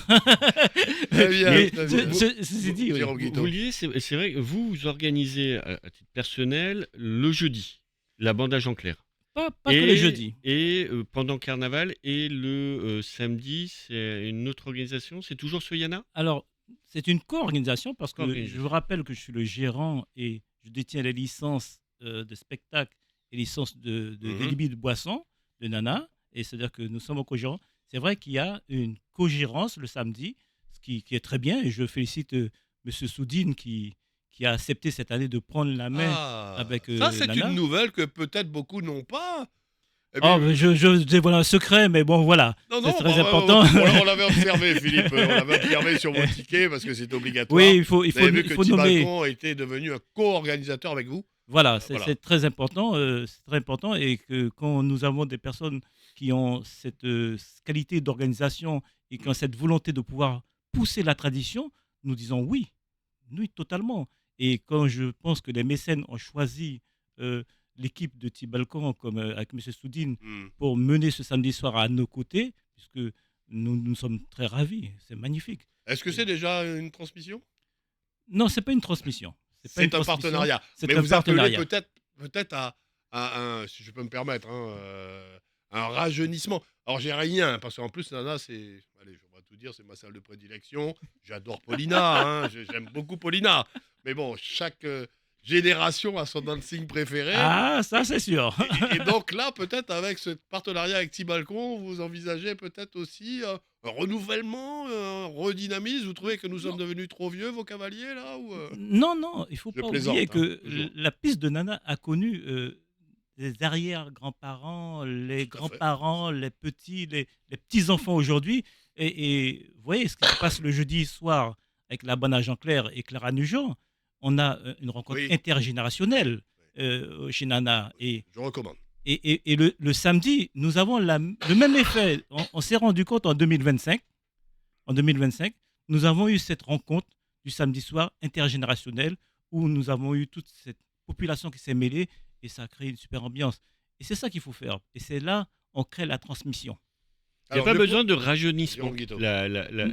Très bien, Mais très bien. ceci dit, oui. Jérôme Guiteau. Vous liez, c'est vrai que vous organisez à titre personnel le jeudi, la bande à Jean-Clair. Pas que le jeudi. Et pendant Carnaval et le samedi, c'est une autre organisation. C'est toujours Soyana. Alors, c'est une co-organisation parce que Co-organisation. je vous rappelle que je suis le gérant et je détiens les licences de spectacle et licences de Mhm. débit de boisson de Nana. Et c'est-à-dire que nous sommes co-gérants. C'est vrai qu'il y a une co-gérance le samedi, ce qui est très bien. Et je félicite M. Soudine qui a accepté cette année de prendre la main. Ah, avec, ça, c'est Nana. une nouvelle que peut-être beaucoup n'ont pas. Eh Oh, bien, je dévoile un secret, mais bon, voilà. non, c'est non, très bah, important. on l'avait observé, Philippe. On l'avait observé sur vos tickets parce que c'est obligatoire. Oui, il faut Vous avez vu que nommer. Thibalcon était devenu un co-organisateur avec vous. Voilà, Voilà. c'est très important. C'est très important et que quand nous avons des personnes qui ont cette qualité d'organisation et qui ont cette volonté de pouvoir pousser la tradition, nous disons oui, oui, totalement. Et quand je pense que les mécènes ont choisi l'équipe de Thibalcon comme avec M. Soudine Hmm. pour mener ce samedi soir à nos côtés, puisque nous sommes très ravis, c'est magnifique. Est-ce que c'est déjà une transmission? Non, c'est pas une transmission. pas une C'est un transmission, partenariat. c'est Mais un vous appelez partenariat. peut-être à un, si je peux me permettre, un rajeunissement. Alors j'ai rien, parce qu'en plus, Nana, c'est, allez, je vais pas tout dire, c'est ma salle de prédilection. J'adore Paulina, j'aime beaucoup Paulina. Mais bon, chaque génération a son dancing préféré. Ah, ça c'est sûr. Et donc là, peut-être avec ce partenariat avec Thibalcon, vous envisagez peut-être aussi un renouvellement, un redynamisme. Vous trouvez que nous sommes devenus trop vieux, vos cavaliers, là ou Non, il faut Je pas plaisante, oublier que toujours. la piste de Nana a connu les arrière-grands-parents, les Tout à fait. grands-parents, les petits, les petits-enfants aujourd'hui. Et vous voyez ce qui se passe le jeudi soir avec la bonne à Jean-Clair et Clara Nugent. On a une rencontre Oui. intergénérationnelle chez Nana. Je recommande. Et le samedi, nous avons le même effet. On s'est rendu compte en 2025, nous avons eu cette rencontre du samedi soir intergénérationnelle où nous avons eu toute cette population qui s'est mêlée et ça a créé une super ambiance. Et c'est ça qu'il faut faire. Et c'est là on crée la transmission. Il n'y a Alors, pas le besoin de rajeunissement. Jérôme Guiteau.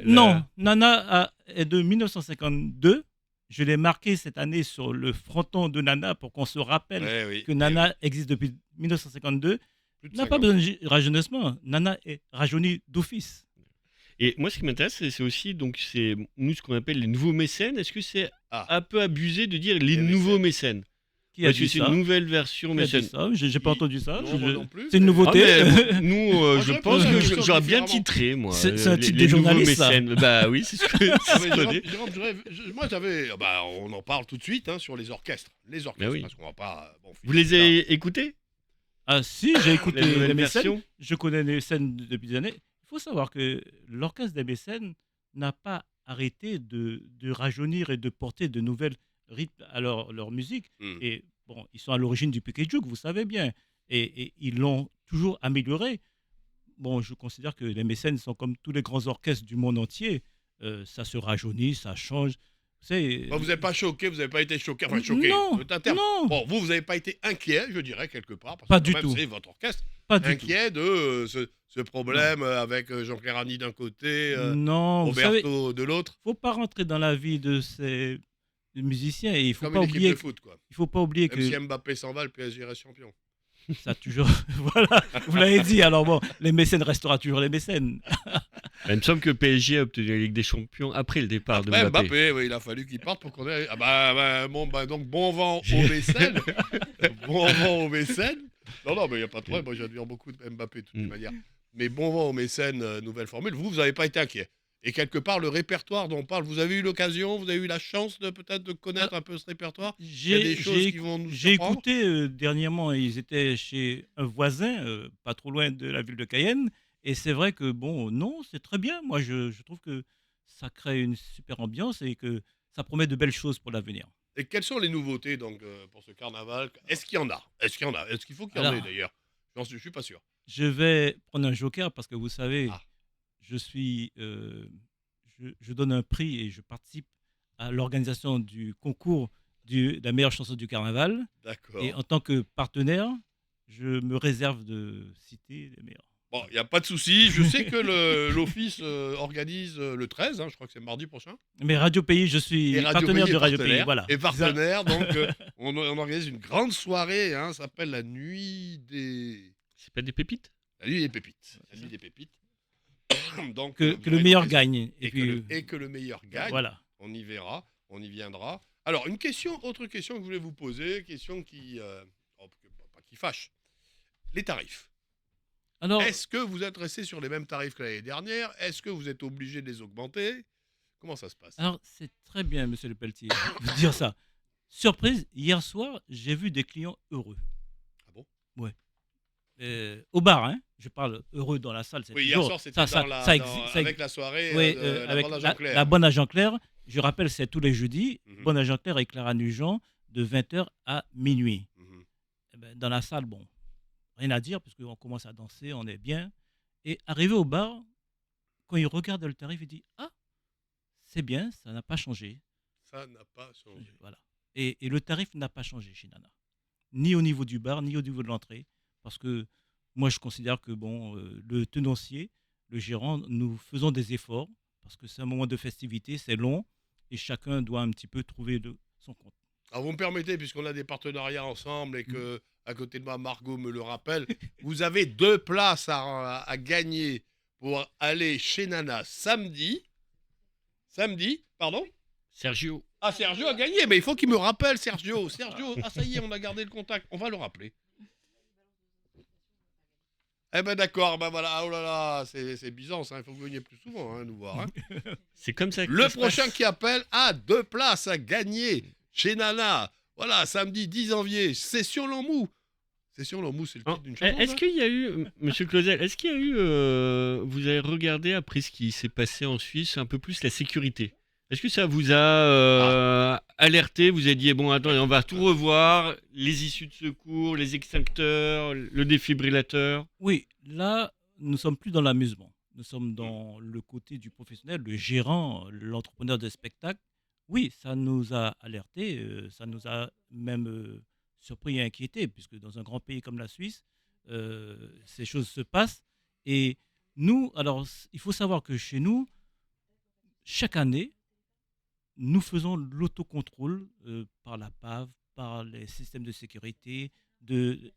Non, Nana est de 1952. Je l'ai marqué cette année sur le fronton de Nana pour qu'on se rappelle Ouais, oui. que Nana existe depuis 1952. Plus de N'a pas 50. besoin de rajeunissement. Nana est rajeunie d'office. Et moi, ce qui m'intéresse, c'est aussi donc c'est nous ce qu'on appelle les nouveaux mécènes. Est-ce que c'est Ah. un peu abusé de dire les Les nouveaux mécènes? Qui a Parce que dit c'est ça une nouvelle version Qui a dit mécène. ça J'ai pas Il- entendu ça. Non, moi non plus, C'est une mais- nouveauté. Ah, mais, nous, Moi, je j'aurais pense posé la que question j'aurais bien différemment. titré, moi. C'est un titre les de nouveaux journaliste, ça. mécènes. Bah oui, c'est ce que Ah, c'est mais ce qu'on dit. moi j'avais, bah, on en parle tout de suite sur les orchestres. Les orchestres, Ben oui. parce qu'on va pas. Bon, Vous les Philippe, avez écoutés? Ah si, j'ai écouté Les nouvelles les mécènes. versions? Je connais les mécènes depuis des années. Il faut savoir que l'orchestre des mécènes n'a pas arrêté de rajeunir et de porter de nouvelles rythmes à leur musique. Hmm. Et bon, ils sont à l'origine du Pekejuk, vous savez bien. Et ils l'ont toujours amélioré. Bon, je considère que les mécènes sont comme tous les grands orchestres du monde entier. Ça se rajeunit, ça change. Vous savez, Bon, vous n'êtes pas choqué, vous n'avez pas été choqué. Enfin, choqué. Non, c'est un terme. non, Bon, vous n'avez pas été inquiet, je dirais, quelque part. Parce Pas que du quand même, tout. c'est votre orchestre. pas du tout. Inquiet de ce problème avec Jean-Claire Annie d'un côté, Non, vous savez, Roberto de l'autre. faut pas rentrer dans la vie de ces musiciens et il faut Comme pas une équipe oublier de foot, quoi. il faut pas oublier Même que si Mbappé s'en va, le PSG reste champion. ça a toujours voilà, vous l'avez dit. Alors bon, les mécènes restera toujours les mécènes. Il me semble que PSG a obtenu la Ligue des Champions après le départ de Ouais, Mbappé. Mbappé, oui, il a fallu qu'il parte pour qu'on ait. Ah bon, donc bon vent aux mécènes. Bon vent aux mécènes. Non, mais il n'y a pas de problème. Moi, j'admire beaucoup Mbappé de toutes les manières. Mais bon vent aux mécènes, nouvelle formule. Vous n'avez pas été inquiet. Et quelque part, le répertoire dont on parle, vous avez eu l'occasion, vous avez eu la chance de peut-être de connaître un peu ce répertoire. Il y a des choses qui vont nous J'ai surprendre. écouté dernièrement, ils étaient chez un voisin, pas trop loin de la ville de Cayenne, et c'est vrai que bon, non, c'est très bien. Moi, je trouve que ça crée une super ambiance et que ça promet de belles choses pour l'avenir. Et quelles sont les nouveautés donc pour ce carnaval? Est-ce qu'il y en a? Est-ce qu'il y en a? Est-ce qu'il faut qu'il y en ait Alors- d'ailleurs? Je suis pas sûr. Je vais prendre un joker parce que vous savez, Ah. je suis, je donne un prix et je participe à l'organisation du concours de la meilleure chanson du carnaval. Et D'accord. en tant que partenaire, je me réserve de citer les meilleurs. Bon, il n'y a pas de souci. Je sais que l'Office organise le 13, hein, je crois que c'est mardi prochain. Mais Radio Pays, je Et suis Radio partenaire Pays de est Radio Pays. partenaire. Voilà. Et C'est ça. partenaire, donc on organise une grande soirée, hein, ça s'appelle la Nuit des... C'est pas des pépites? La Nuit des Pépites. La Nuit des Pépites. Donc, Que vous le aurez meilleur l'occasion- gagne. Et que le meilleur gagne. Voilà. On y verra, on y viendra. Alors, autre question que je voulais vous poser, question qui, pas qui fâche. Les tarifs. Alors, Est-ce que vous êtes resté sur les mêmes tarifs que l'année dernière? Est-ce que vous êtes obligé de les augmenter? Comment ça se passe? alors c'est très bien, monsieur Le Pelletier, de dire ça. Surprise, hier soir, j'ai vu des clients heureux. Ah bon? Ouais. Au bar, hein. Je parle heureux dans la salle. C'est Oui, hier toujours, soir, c'était ça, dans la, ça dans- exi- ça avec la soirée Oui, de la avec bande à Jean-Clair. la bonne à Jean-Clair. Je rappelle, c'est tous les jeudis. Mhm. Bonne à Jean-Clair et Clara Nugent de 20h à minuit. Mhm. Eh ben, dans la salle, bon, rien à dire, parce qu'on commence à danser, on est bien. Et arrivé au bar, quand il regarde le tarif, il dit: Ah, c'est bien, ça n'a pas changé. Ça n'a pas changé. Voilà. Et le tarif n'a pas changé chez Nana. Ni au niveau du bar, ni au niveau de l'entrée. Parce que moi, je considère que bon, le tenancier, le gérant, nous faisons des efforts. Parce que c'est un moment de festivité, c'est long. Et chacun doit un petit peu trouver son compte. Alors, vous me permettez, puisqu'on a des partenariats ensemble et que, à côté de moi, Margot me le rappelle, vous avez 2 places à gagner pour aller chez Nana samedi. Samedi, pardon? Sergio. Ah, Sergio a gagné, mais il faut qu'il me rappelle, Sergio. Sergio, ah, ça y est, on a gardé le contact. On va le rappeler. Eh ben d'accord, ben voilà, oh là là, c'est Byzance, hein, il faut que vous veniez plus souvent nous voir. Hein. C'est comme ça que Le ça se prochain passe. qui appelle a 2 places à gagner chez Nana. Voilà, samedi 10 janvier, Session Lambou. Session Lambou, c'est le titre d'une chanson. Est-ce ça qu'il y a eu, Monsieur Clausel, est-ce qu'il y a eu, vous avez regardé après ce qui s'est passé en Suisse, un peu plus la sécurité? Est-ce que ça vous a alerté? Vous avez dit, bon, attendez, on va tout revoir, les issues de secours, les extincteurs, le défibrillateur. Oui, là, nous sommes plus dans l'amusement. Nous sommes dans le côté du professionnel, le gérant, l'entrepreneur de spectacle. Oui, ça nous a alertés, ça nous a même surpris et inquiétés, puisque dans un grand pays comme la Suisse, ces choses se passent. Et nous, alors, il faut savoir que chez nous, chaque année, nous faisons l'autocontrôle par la PAV, par les systèmes de sécurité,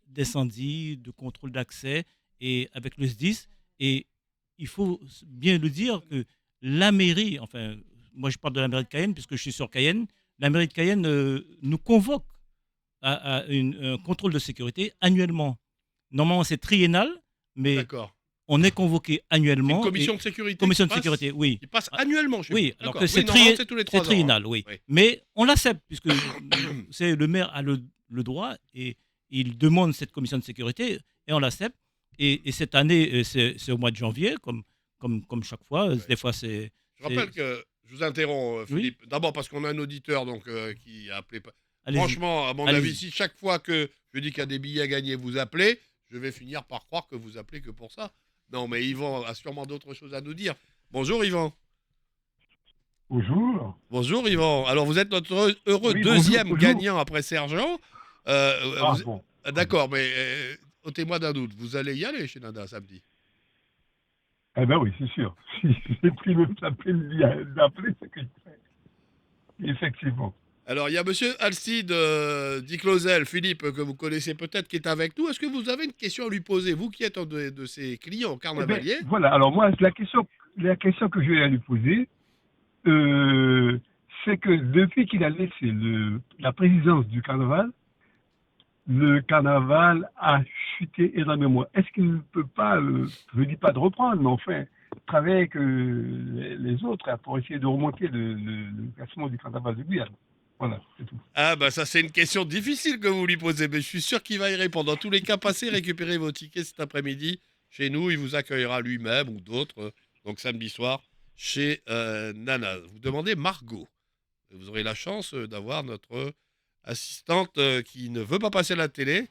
d'incendie, de contrôle d'accès, et avec le SDIS. Et il faut bien le dire que la mairie, enfin, moi je parle de la mairie de Cayenne, puisque je suis sur Cayenne, la mairie de Cayenne nous convoque à un contrôle de sécurité annuellement. Normalement, c'est triennal, mais D'accord. on est convoqué C'est annuellement. une commission et- de sécurité. commission qui de passe- sécurité, oui. qui passe annuellement chez Oui, vous. alors D'accord. que c'est normalement, c'est tous les 3 ans. triennal, oui. Oui. Mais on l'accepte, puisque c'est le maire a le droit et il demande cette commission de sécurité et on l'accepte. Et cette année, c'est au mois de janvier, comme chaque fois. Des fois, c'est. Je rappelle que, je vous interromps, Oui. Philippe. D'abord parce qu'on a un auditeur donc, qui a appelé. Allez-y. Franchement, à mon Allez-y. avis, si chaque fois que je dis qu'il y a des billets à gagner, vous appelez, je vais finir par croire que vous appelez que pour ça. Non, mais Yvan a sûrement d'autres choses à nous dire. Bonjour Yvan. Bonjour. Bonjour Yvan. Alors vous êtes notre heureux Oui, deuxième bonjour. gagnant après Sergent. Ah Vous- bon. D'accord, mais ôtez-moi d'un doute. Vous allez y aller chez Nana samedi. Eh ben oui, c'est sûr. Si j'ai pris le papier d'appeler, c'est que je fais. Effectivement. Alors, il y a monsieur Alcide Diclosel, Philippe, que vous connaissez peut-être, qui est avec nous. Est-ce que vous avez une question à lui poser, vous qui êtes un de ses clients Eh ben, carnavaliers? voilà. Alors moi, la question que je vais lui poser, c'est que depuis qu'il a laissé la présidence du carnaval, le carnaval a chuté énormément. Est-ce qu'il ne peut pas, je ne dis pas de reprendre, mais enfin, travailler avec les autres pour essayer de remonter le classement du carnaval de Guyane? Voilà, c'est tout. Ah, bah ça, c'est une question difficile que vous lui posez, mais je suis sûr qu'il va y répondre. Dans tous les cas, passez récupérer vos tickets cet après-midi. Chez nous, il vous accueillera lui-même ou d'autres, donc samedi soir, chez Nana. Vous demandez Margot. Vous aurez la chance d'avoir notre assistante qui ne veut pas passer à la télé.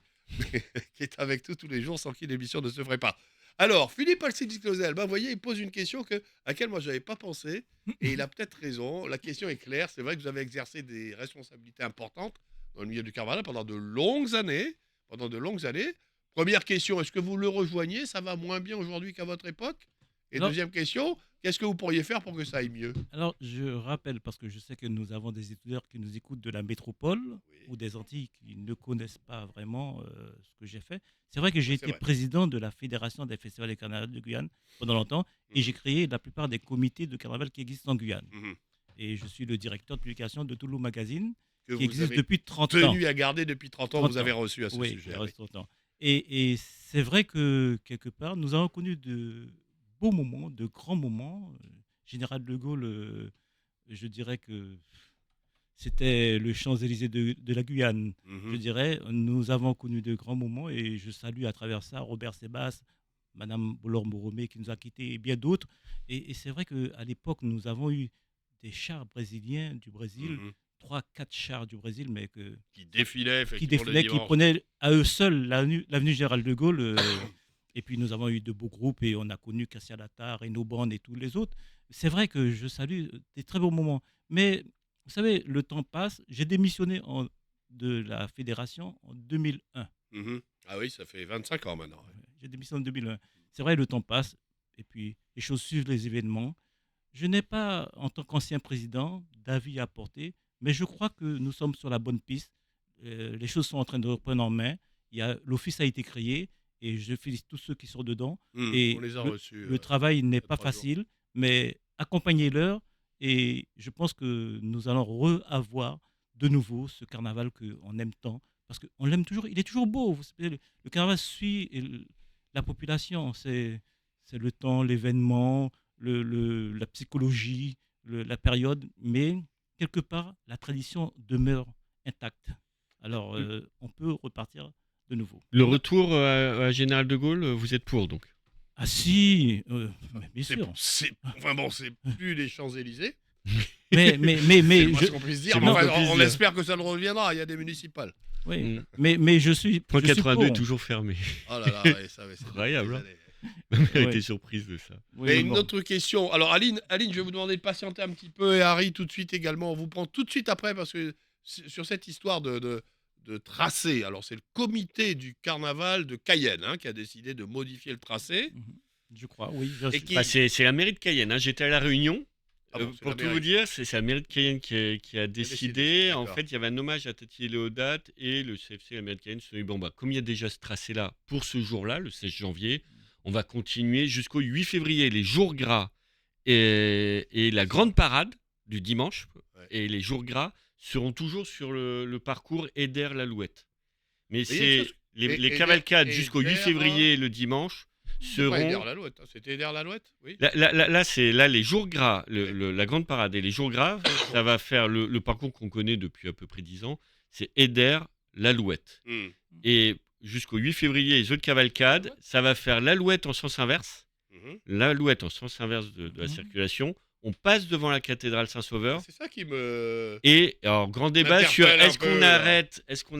qui est avec nous tous les jours sans qui l'émission ne se ferait pas. Alors, Philippe Alcide-Clausel, vous voyez, il pose une question à laquelle moi, je n'avais pas pensé, et il a peut-être raison. La question est claire. C'est vrai que vous avez exercé des responsabilités importantes dans le milieu du carnaval pendant de longues années. Première question, est-ce que vous le rejoignez? Ça va moins bien aujourd'hui qu'à votre époque? Et Alors, deuxième question, qu'est-ce que vous pourriez faire pour que ça aille mieux? alors, je rappelle, parce que je sais que nous avons des étudiants qui nous écoutent de la métropole Oui, ou des Antilles qui ne connaissent pas vraiment ce que j'ai fait. C'est vrai que j'ai c'est été vrai. président de la Fédération des festivals et carnavals de Guyane pendant longtemps et j'ai créé la plupart des comités de carnaval qui existent en Guyane. Mhm. Et je suis le directeur de publication de Toulouse Magazine Que qui vous existe avez depuis 30 ans. tenu à garder depuis 30 ans, 30 vous avez ans. reçu à ce Oui, sujet. il Oui. reste 30 ans. Et c'est vrai que quelque part, nous avons connu de beaux moments, de grands moments. Général de Gaulle, je dirais que c'était le Champs-Élysées de la Guyane. Mhm. Je dirais, nous avons connu de grands moments et je salue à travers ça Robert Sebas, Madame Bollor-Moromé qui nous a quittés et bien d'autres. Et c'est vrai qu'à l'époque, nous avons eu des chars brésiliens du Brésil, Mhm. 3-4 chars du Brésil, mais Qui défilait, qui effectivement, le défilaient, qui dimanche. prenaient à eux seuls l'avenue Général de Gaulle. Et puis nous avons eu de beaux groupes et on a connu Cassia Lata, Reno Band et tous les autres. C'est vrai que je salue des très beaux moments. Mais vous savez, le temps passe. J'ai démissionné de la fédération en 2001. Mhm. Ah oui, ça fait 25 ans maintenant. Ouais. J'ai démissionné en 2001. C'est vrai, le temps passe et puis les choses suivent les événements. Je n'ai pas, en tant qu'ancien président, d'avis à apporter, mais je crois que nous sommes sur la bonne piste. Les choses sont en train de reprendre en main. L'office a été créé et je félicite tous ceux qui sont dedans. Mhm. Et On les a le, reçus. le travail n'est il y a pas 3 jours. facile, mais accompagnez-leur et je pense que nous allons reavoir de nouveau ce carnaval qu'on aime tant. Parce qu'on l'aime toujours, il est toujours beau. Vous savez, le carnaval suit la population. C'est le temps, l'événement, la psychologie, la période, mais quelque part, la tradition demeure intacte. Alors, on peut repartir de nouveau. Le retour à Général de Gaulle, vous êtes pour donc? Ah si, bien C'est, sûr. enfin bon, c'est plus les Champs-Élysées. Mais C'est le moins je, qu'on puisse dire. c'est Mais le enfin, moins qu'on puisse on dire. espère que ça ne reviendra. Il y a des municipales. oui, Mm. mais je suis Point je suis 82 est pour. toujours fermé. Oh là là, ouais, ça, ouais, c'est Incroyable, des hein. années. Ma mère Ouais. était surprise de ça. Oui, Et mais une bon. autre question. Alors, Aline, je vais vous demander de patienter un petit peu et Harry tout de suite également. On vous prend tout de suite après parce que sur cette histoire de tracé, alors c'est le comité du carnaval de Cayenne qui a décidé de modifier le tracé. Je crois, oui. Et qui- Bah, c'est la mairie de Cayenne, hein. J'étais à la Réunion. Ah bon, c'est Pour la tout mairie. vous dire, c'est la mairie de Cayenne qui a décidé. En d'accord. fait, il y avait un hommage à Tati et Léodat et le CFC et la mairie de Cayenne se sont dit bon, bah, comme il y a déjà ce tracé-là pour ce jour-là, le 16 janvier, on va continuer jusqu'au 8 février, les jours gras et la grande parade du dimanche Ouais. et les jours gras seront toujours sur le parcours Eder-Lalouette. Mais il y a une c'est chose- les Eder- cavalcades jusqu'au 8 Eder, février le dimanche C'est pas Eder seront. Lalouette, c'était Eder Lalouette, oui. Là, les jours gras, la grande parade et les jours gras, ça va faire le parcours qu'on connaît depuis à peu près 10 ans. C'est Eder, l'Alouette. Hmm. Et jusqu'au 8 février, les autres cavalcades, ça va faire l'Alouette en sens inverse. Mhm. L'Alouette en sens inverse de la circulation. On passe devant la cathédrale Saint-Sauveur. C'est ça qui me. Et alors, grand débat sur M'interpelle un est-ce peu, qu'on là.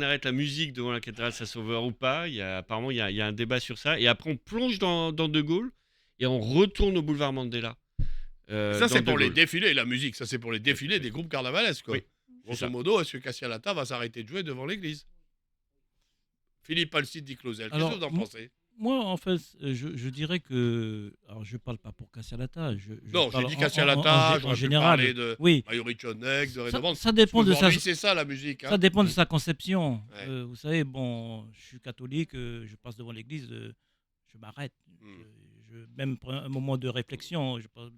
arrête la musique devant la cathédrale Saint-Sauveur ou pas. Apparemment, il y a un débat sur ça. Et après, on plonge dans De Gaulle et on retourne au boulevard Mandela. Ça, dans c'est De pour les Gaulle. défilés, la musique. Ça, c'est pour les défilés des groupes carnavalesques. Quoi. Oui, c'est Grosso ça. modo, est-ce que Cassia Lata va s'arrêter de jouer devant l'église? Philippe Alcide Di Clausel, qu'est-ce Alors, que vous en moi- pensez? Moi, en fait, je dirais que. Alors, je ne parle pas pour Cassia Lata. Non, j'ai parle dit en- Cassia en- en- Lata, en j'aurais pu général. parler de Oui, Mayuri Chonek, de Redovan. ça dépend de sa. Aujourd'hui, c'est ça la musique. Ça dépend de sa conception. Ouais. Vous savez, bon, je suis catholique, je passe devant l'église, je m'arrête. Même pour un moment de réflexion, je pense,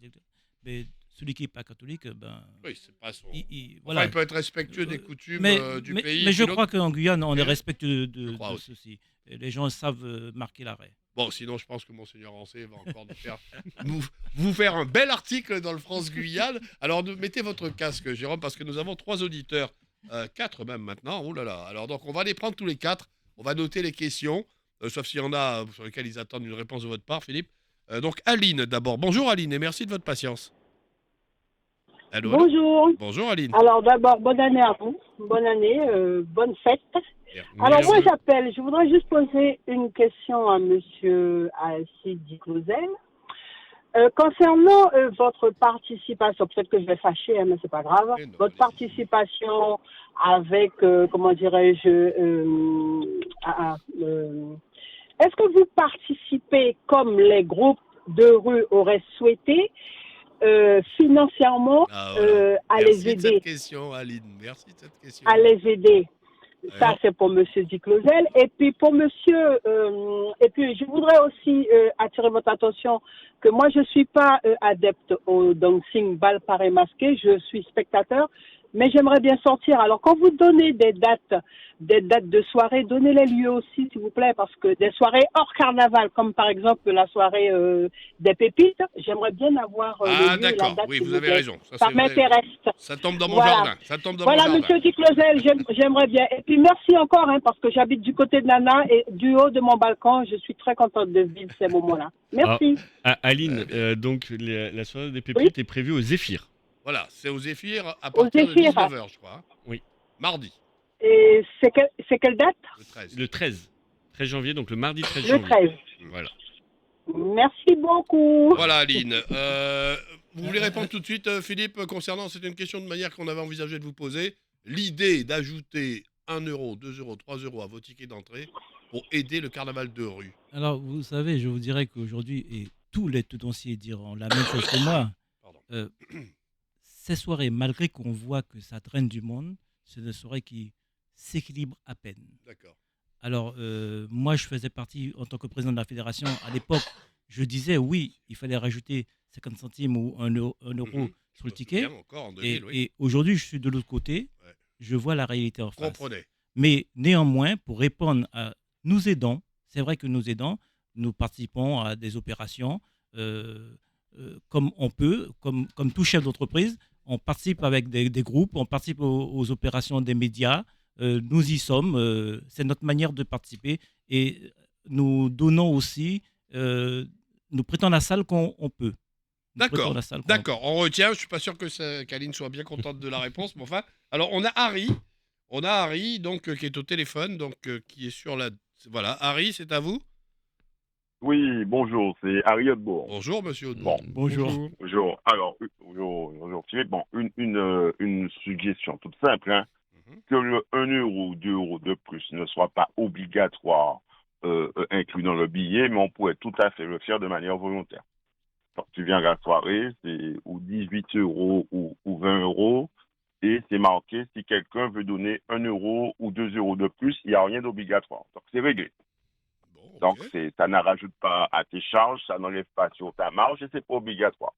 mais celui qui n'est pas catholique, ben, Oui, c'est pas son. il- Enfin, voilà. il peut être respectueux des coutumes Mais, du mais- pays. mais je puis crois l'autre- qu'en Guyane, on est Mais- respectueux Je de crois aussi. ceci. Et les gens savent marquer l'arrêt. Bon, sinon, je pense que Monseigneur Rancé va encore vous faire un bel article dans le France Guyane. Alors, mettez votre casque, Jérôme, parce que nous avons 3 auditeurs, 4 même maintenant. Oh là là. Alors, donc, on va les prendre tous les 4. On va noter les questions, sauf s'il y en a sur lesquelles ils attendent une réponse de votre part, Philippe. Donc, Aline, d'abord. Bonjour, Aline, et merci de votre patience. Allô, allô. Bonjour. Bonjour, Aline. Alors d'abord, bonne année à vous. Bonne année, bonne fête. Alors moi Merci. j'appelle, je voudrais juste poser une question à monsieur Sidi Clausel. Concernant votre participation, peut-être que je vais fâcher, hein, mais c'est pas grave. Eh non, Votre allez-y. participation avec, comment dirais-je, est-ce que vous participez comme les groupes de rue auraient souhaité financièrement Ah, voilà. à Merci les de cette aider, question, Aline. Merci de cette question. à les aider? Ça, Ouais. c'est pour Monsieur Di Clausel. Et puis, pour Monsieur, et puis, je voudrais aussi attirer votre attention que moi, je suis pas adepte au dancing bal paré masqué. Je suis spectateur, mais j'aimerais bien sortir. Alors, quand vous donnez des dates de soirée, donnez les lieux aussi, s'il vous plaît, parce que des soirées hors carnaval, comme par exemple la soirée des pépites, j'aimerais bien avoir le Ah, lieu et la d'accord. date, Oui, s'il vous vous avez plaît. raison. Ça, Ça c'est vrai. m'intéresse. Ça tombe dans mon Voilà. jardin. Ça tombe dans mon Voilà, jardin. Monsieur Di Clausel, j'aimerais bien. Et puis merci encore, hein, parce que j'habite du côté de Nana et du haut de mon balcon, je suis très contente de vivre ces moments-là. Merci. Aline, bien. donc la soirée des pépites est prévue au Zéphyr. Voilà, c'est au Zéphyr à Au partir de Zéphyr. 19h, je crois. Hein. Oui. Mardi, Et c'est quelle date? le 13. Le 13. 13 janvier, donc le mardi 13 Le janvier. 13. Voilà. Merci beaucoup. Voilà, Aline. Vous voulez répondre tout de suite, Philippe, concernant, c'est une question de manière qu'on avait envisagé de vous poser. L'idée d'ajouter 1 euro, 2 euros, 3 euros à vos tickets d'entrée pour aider le carnaval de rue. Alors, vous savez, je vous dirais qu'aujourd'hui, et tous les tenanciers diront la même chose que moi, Pardon. ces soirées, malgré qu'on voit que ça draine du monde, c'est des soirées qui s'équilibrent à peine. D'accord. Alors, moi, je faisais partie, en tant que président de la fédération, à l'époque, je disais oui, il fallait rajouter 50 centimes ou 1 euro, Mhm. sur le Je me ticket. souviens encore en 2000, oui. Et aujourd'hui, je suis de l'autre côté, Ouais. je vois la réalité en face. Comprenez. Mais néanmoins, pour répondre à nous aidons, c'est vrai que nous aidons, nous participons à des opérations comme on peut, comme tout chef d'entreprise. On participe avec des groupes, on participe aux opérations des médias. Nous y sommes, c'est notre manière de participer. Et nous donnons aussi, nous prêtons la salle qu'on peut. Nous D'accord, prêtons la salle qu'on d'accord. On retient. Je suis pas sûr que qu'Aline soit bien contente de la réponse, mais enfin. Alors, on a Harry, donc qui est au téléphone, donc qui est sur la. Voilà, Harry, c'est à vous. Oui, bonjour, c'est Harry Hotbourg. Bonjour, monsieur. Bon, Bonjour. bonjour. Alors, bonjour Philippe. Bon, une suggestion toute simple, hein, Mhm. que le 1 euro ou 2 euros de plus ne soit pas obligatoire inclus dans le billet, mais on pourrait tout à fait le faire de manière volontaire. Quand tu viens à la soirée, c'est ou 18 euros ou 20 euros, et c'est marqué si quelqu'un veut donner 1 euro ou 2 euros de plus, il n'y a rien d'obligatoire. Donc c'est réglé. Bon, ok. Donc, ça ne rajoute pas à tes charges, ça n'enlève pas sur ta marge et c'est pas obligatoire.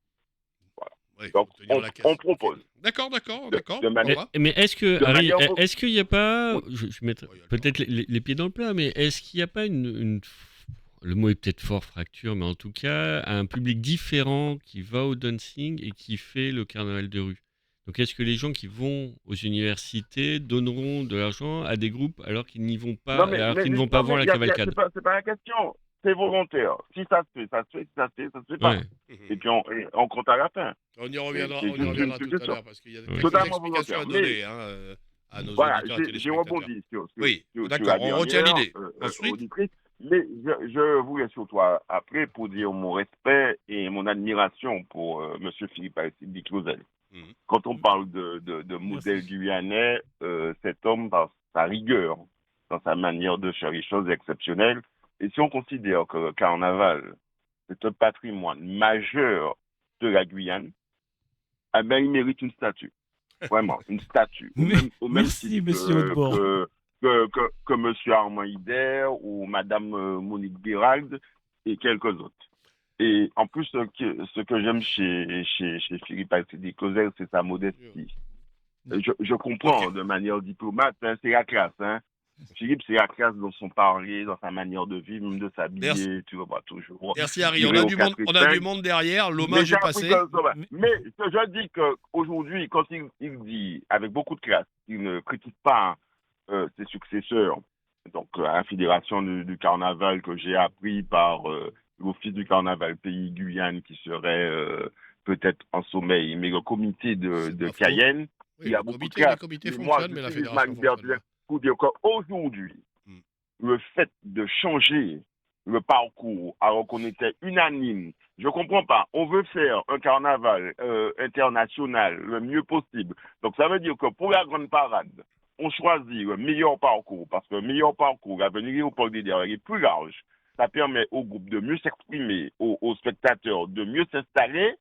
Ouais, Donc, faut tenir la caisse. on propose. Ok. D'accord. De manière- Mais est-ce que, De Harry, manière- est-ce qu'il n'y a pas, je mettrai Ouais, il y a le peut-être les pieds dans le plat, mais est-ce qu'il n'y a pas le mot est peut-être fort, fracture, mais en tout cas, un public différent qui va au dancing et qui fait le carnaval de rue? Donc est-ce que les gens qui vont aux universités donneront de l'argent à des groupes alors qu'ils n'y vont pas, qu'ils ne vont pas voir la cavalcade? C'est pas la question. C'est volontaire. Si ça se fait, ça se fait. Si ça se fait, ça se fait pas. Ouais. Mhm. Et puis, on compte à la fin. On y reviendra, c'est on y reviendra juste tout à ça. l'heure parce qu'il y a quelques Totalement explications à volontaire. donner à nos Voilà, auditeurs et j'ai téléspectateurs. rebondi sur Oui, sur d'accord, la on retient dernière, l'idée. Ensuite auditrice. Mais je voulais surtout appeler pour dire mon respect et mon admiration pour M. Philippe Aristide Clausel. Mhm. Quand on parle de modèle guyanais, cet homme, par sa rigueur, dans sa manière de faire les choses exceptionnelles, et si on considère que le carnaval, c'est un patrimoine majeur de la Guyane, eh ben, il mérite une statue. Vraiment, une statue. Au même Merci, titre monsieur Hotbourg. que M. Armand Hider ou Mme Monique Guérald et quelques autres. Et en plus, ce que j'aime chez Philippe Aristide Clausel, c'est sa modestie. Je comprends Ok. de manière diplomate, hein, c'est la classe. Hein. Philippe, c'est la classe dans son parler, dans sa manière de vivre, même de s'habiller, tu vois, toujours. Merci Harry, Il on est a au du monde, 4 et on a du 5. monde derrière, Mais l'hommage j'ai est appris passé. que ça va. Mais ce que je dis qu'aujourd'hui, quand il dit avec beaucoup de classe, il ne critique pas ses successeurs, donc à la fédération du carnaval que j'ai appris par l'office du carnaval pays Guyane qui serait peut-être en sommeil, mais le comité C'est de pas faux. Cayenne, Oui, il y a le beaucoup de comité, les classe. comités Mais moi, fonctionnent, mais la je suis fédération Gilbert fonctionne. pour dire qu'aujourd'hui, le fait de changer le parcours, alors qu'on était unanime, je comprends pas. On veut faire un carnaval international le mieux possible. Donc ça veut dire que pour la grande parade, on choisit le meilleur parcours, parce que le meilleur parcours, l'avenir au Parc des Derrières est plus large. Ça permet au groupe de mieux s'exprimer, aux spectateurs de mieux s'installer.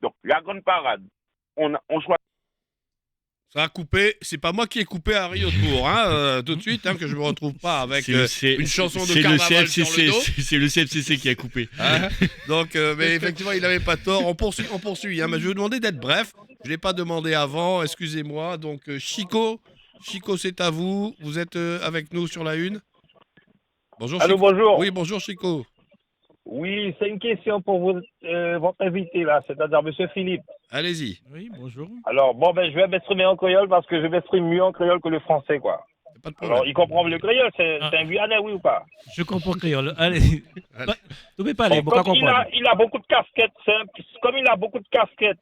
Donc la grande parade, on choisit. Ça a coupé, c'est pas moi qui ai coupé à Riaudecourt, tout de suite, que je me retrouve pas avec une chanson de carnaval sur le dos. C'est le CFCC qui a coupé. Donc, mais effectivement, il n'avait pas tort. On poursuit. Mais je vais vous demander d'être bref. Je l'ai pas demandé avant, excusez-moi. Donc, Chico, c'est à vous. Vous êtes avec nous sur la une. Bonjour. Allô, Chico. bonjour. Oui, bonjour Chico. Oui, c'est une question pour vous, votre invité là, c'est-à-dire Monsieur Philippe. Allez-y. Oui, bonjour. Alors, bon, je vais m'exprimer en créole parce que je m'exprime mieux en créole que le français, quoi. Pas de problème. Alors, il comprend le créole, c'est un Guyanais, oui ou pas? Je comprends créole. Allez. Ne pas aller, Bon, pas comme comprendre. il a beaucoup de casquettes, comme il a beaucoup de casquettes,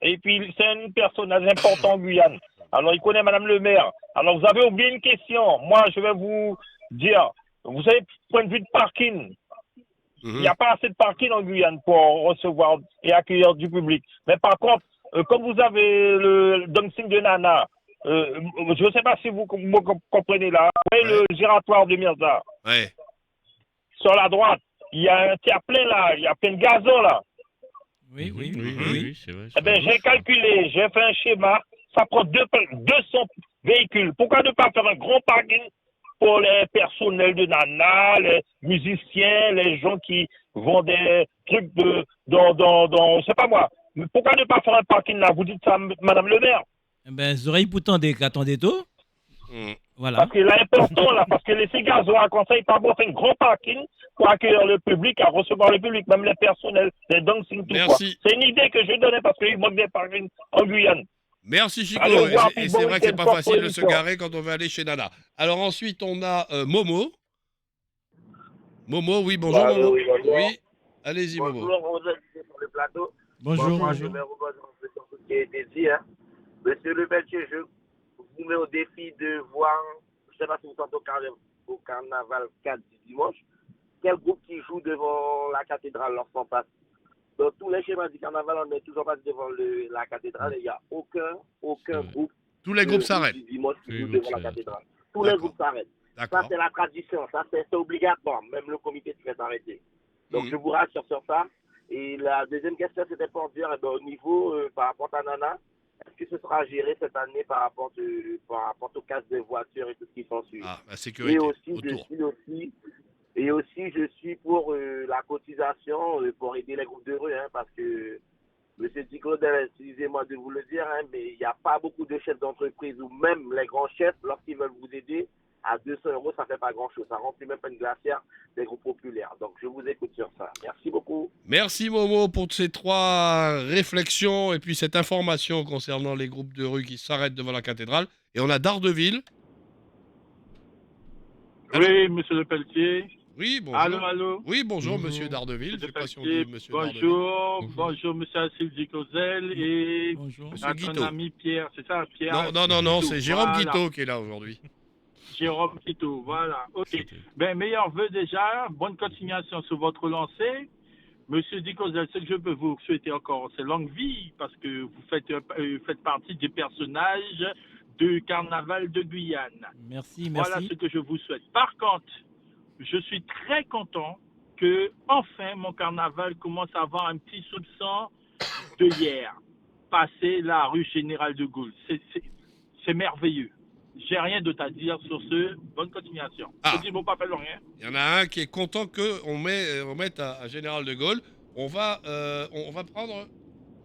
et puis c'est un personnage important en Guyane. Alors, il connaît Madame le maire. Alors, vous avez oublié une question. Moi, je vais vous dire, vous savez, point de vue de parking, il n'y a pas assez de parking en Guyane pour recevoir et accueillir du public. Mais par contre, comme vous avez le dancing de Nana, je ne sais pas si vous comprenez là, le giratoire de Mirza. Ouais. Sur la droite, il y a un terre-plein là, il y a plein de gazon là. Oui, c'est vrai. Eh bien, j'ai calculé, j'ai fait un schéma, ça prend 200 véhicules. Pourquoi ne pas faire un grand parking pour les personnels de Nana, les musiciens, les gens qui vendent des trucs je sais pas moi. Mais pourquoi ne pas faire un parking là? Vous dites ça, Madame le maire? Eh ben, les oreilles pourtant des attendez tout. Voilà. Parce que là, important là, parce que les gazons à conseil, pas bon, faire un grand parking pour accueillir le public, à recevoir le public, même les personnels, les dancing, tout quoi. C'est une idée que je donnais parce qu'il manque des parkings en Guyane. Merci Chico. Allez, Et c'est vrai que c'est pas facile de se garer quand on veut aller chez Nana. Alors ensuite, on a Momo. Momo, oui, bonjour Momo. Oui, allez-y Momo. Bonjour, vous êtes sur le plateau. Bonjour. Je me reconnais ce qui a été dit. Monsieur Le Pelletier, je vous mets au défi de voir, je ne sais pas si vous êtes au carnaval 4 du dimanche, quel groupe qui joue devant la cathédrale lorsqu'on passe. Dans tous les schémas du carnaval, on est toujours passé devant la cathédrale et il n'y a aucun groupe. Tous les groupes s'arrêtent. Du dimanche qui joue devant la cathédrale. Tous les groupes s'arrêtent. Ça, c'est la tradition. Ça, c'est obligatoire. Même le comité se fait arrêter. Donc, je vous rassure sur ça. Et la deuxième question, c'était pour dire, au niveau, par rapport à Nana, est-ce que ce sera géré cette année par rapport au casse des voitures et tout ce qui s'ensuit? La sécurité. Et aussi, je suis pour la cotisation pour aider les groupes de rue, parce que, M. Diclodel, excusez-moi de vous le dire, mais il n'y a pas beaucoup de chefs d'entreprise ou même les grands chefs, lorsqu'ils veulent vous aider, à 200 €, ça ne fait pas grand-chose. Ça ne remplit même pas une glacière des groupes populaires. Donc, je vous écoute sur ça. Merci beaucoup. Merci Momo pour ces 3 réflexions et puis cette information concernant les groupes de rue qui s'arrêtent devant la cathédrale. Et on a Dardeville. Oui, Monsieur Le Pelletier. Oui, bonjour. Allô. Oui, bonjour, Monsieur Dardeville. Je sais pas si on dit Monsieur Bonjour, Monsieur Assil Diclozel et notre ami Pierre. C'est ça, Pierre? Non, c'est Jérôme Guiteau qui est là aujourd'hui. Jérôme Guiteau, voilà. Ok. Meilleurs vœux déjà. Bonne continuation sur votre lancée. Monsieur Diclozel, ce que je peux vous souhaiter encore, c'est longue vie parce que vous faites partie des personnages du carnaval de Guyane. Merci. Voilà ce que je vous souhaite. Par contre, je suis très content que enfin mon carnaval commence à avoir un petit soupçon de hier. Passer la rue Général de Gaulle. C'est merveilleux. J'ai rien d'autre à dire sur ce. Bonne continuation. Petit mot, pas rien. Il y en a un qui est content qu'on mette à Général de Gaulle. On va prendre...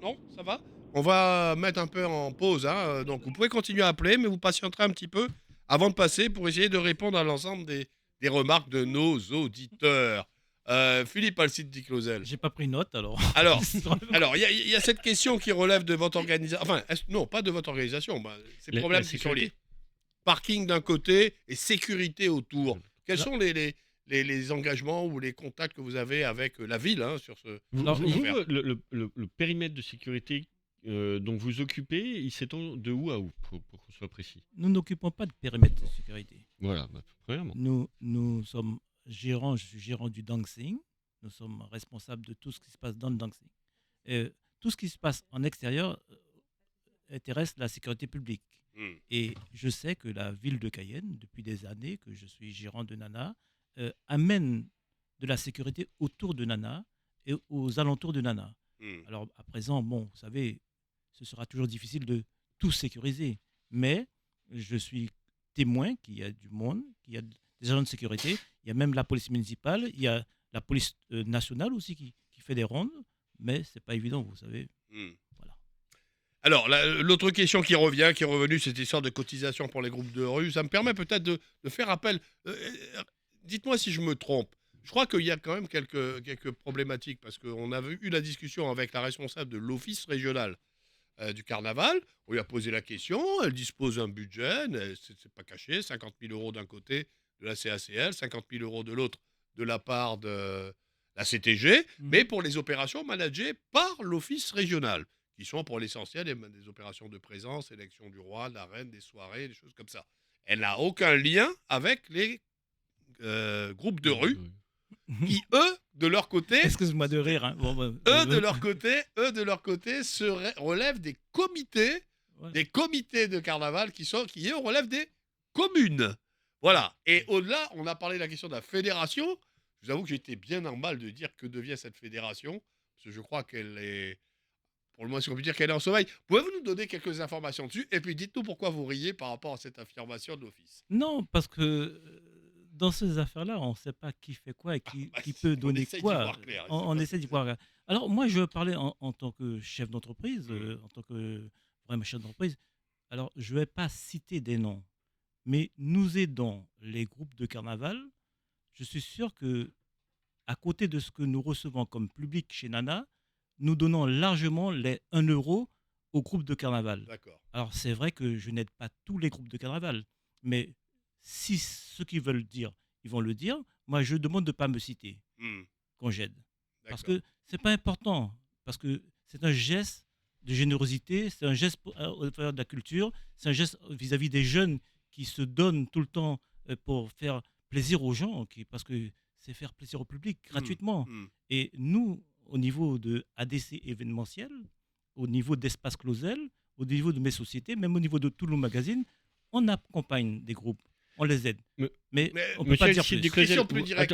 Non, ça va? On va mettre un peu en pause. Donc vous pouvez continuer à appeler, mais vous patienterez un petit peu avant de passer pour essayer de répondre à l'ensemble des remarques de nos auditeurs. Philippe Alcide Diclozel. J'ai pas pris note alors. Alors, il y a cette question qui relève de votre organisation. Enfin, non, pas de votre organisation. Ces problèmes qui sont liés. Parking d'un côté et sécurité autour. Quels sont les engagements ou les contacts que vous avez avec la ville sur ce... Le périmètre de sécurité dont vous occupez, il s'étend de où à où pour qu'on soit précis. Nous n'occupons pas de périmètre de sécurité. Voilà, bah, premièrement. Nous sommes gérants, je suis gérant du dancing. Nous sommes responsables de tout ce qui se passe dans le dancing. Tout ce qui se passe en extérieur intéresse la sécurité publique. Et je sais que la ville de Cayenne, depuis des années que je suis gérant de Nana, amène de la sécurité autour de Nana et aux alentours de Nana. Alors à présent, bon, vous savez, ce sera toujours difficile de tout sécuriser. Mais je suis témoin qu'il y a du monde, qu'il y a des agents de sécurité, il y a même la police municipale, il y a la police nationale aussi qui fait des rondes, mais c'est pas évident, vous savez. Voilà. Alors, l'autre question qui revient, qui est revenue, cette histoire de cotisation pour les groupes de rue, ça me permet peut-être de faire appel. Dites-moi si je me trompe. Je crois qu'il y a quand même quelques problématiques, parce qu'on avait eu la discussion avec la responsable de l'office régional du carnaval. On lui a posé la question, elle dispose d'un budget, c'est pas caché, 50 000 euros d'un côté de la CACL, 50 000 euros de l'autre de la part de la CTG, mais pour les opérations managées par l'office régional, qui sont pour l'essentiel des opérations de présence, élection du roi, de la reine, des soirées, des choses comme ça. Elle n'a aucun lien avec les groupes de rue, qui, eux, de leur côté... Excuse-moi de rire. Hein. Bon, eux, de leur côté, relèvent des comités de carnaval qui eux, relèvent des communes. Voilà. Et au-delà, on a parlé de la question de la fédération. Je vous avoue que j'étais bien en mal de dire que devient cette fédération, parce que je crois qu'elle est, pour le moins, si on peut dire qu'elle est en sommeil. Pouvez-vous nous donner quelques informations dessus? Et puis dites-nous pourquoi vous riez par rapport à cette affirmation de l'office. Non, parce que dans ces affaires-là, on ne sait pas qui fait quoi et qui peut donner quoi. On essaie d'y voir clair. Alors moi, je parlais en tant que chef d'entreprise, en tant que vraiment chef d'entreprise. Alors, je ne vais pas citer des noms, mais nous aidons les groupes de carnaval. Je suis sûr que, à côté de ce que nous recevons comme public chez Nana, nous donnons largement les 1 euro aux groupes de carnaval. D'accord. Alors, c'est vrai que je n'aide pas tous les groupes de carnaval, mais si ceux qui veulent le dire, ils vont le dire. Moi, je demande de ne pas me citer quand j'aide. Parce que ce n'est pas important, parce que c'est un geste de générosité, c'est un geste au faveur de la culture, c'est un geste vis-à-vis des jeunes qui se donnent tout le temps pour faire plaisir aux gens, parce que c'est faire plaisir au public gratuitement. Et nous, au niveau de ADC événementiel, au niveau d'Espace Clausel, au niveau de mes sociétés, même au niveau de Toulouse Magazine, on accompagne des groupes, on les aide. Mais on ne peut pas dire plus.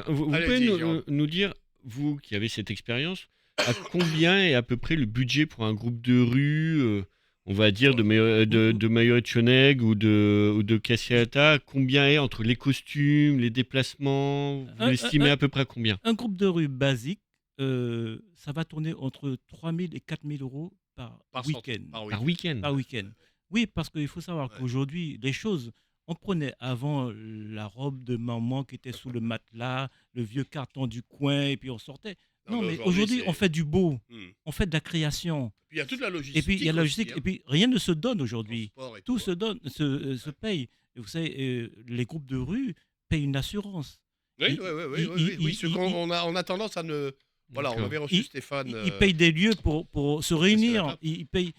Vous pouvez nous dire, vous qui avez cette expérience, à combien est à peu près le budget pour un groupe de rue, on va dire de Mayotte-Choneg ou de Cassiata, combien est entre les costumes, les déplacements, vous l'estimez à peu près à combien? Un groupe de rue basique, ça va tourner entre 3 000 et 4 000 euros par week-end. Par week-end. Oui, parce qu'il faut savoir qu'aujourd'hui, les choses, on prenait avant la robe de maman qui était sous le matelas, le vieux carton du coin, et puis on sortait. Non, mais aujourd'hui, on fait du beau, on fait de la création. Puis il y a toute la logistique. Et puis il y a la logistique, aussi, et puis rien ne se donne aujourd'hui. Tout se donne, Ouais. se paye. Et vous savez, les groupes de rue payent une assurance. Oui. On a tendance à ne. Voilà, on avait reçu Stéphane. Ils payent des lieux pour se réunir. Ils payent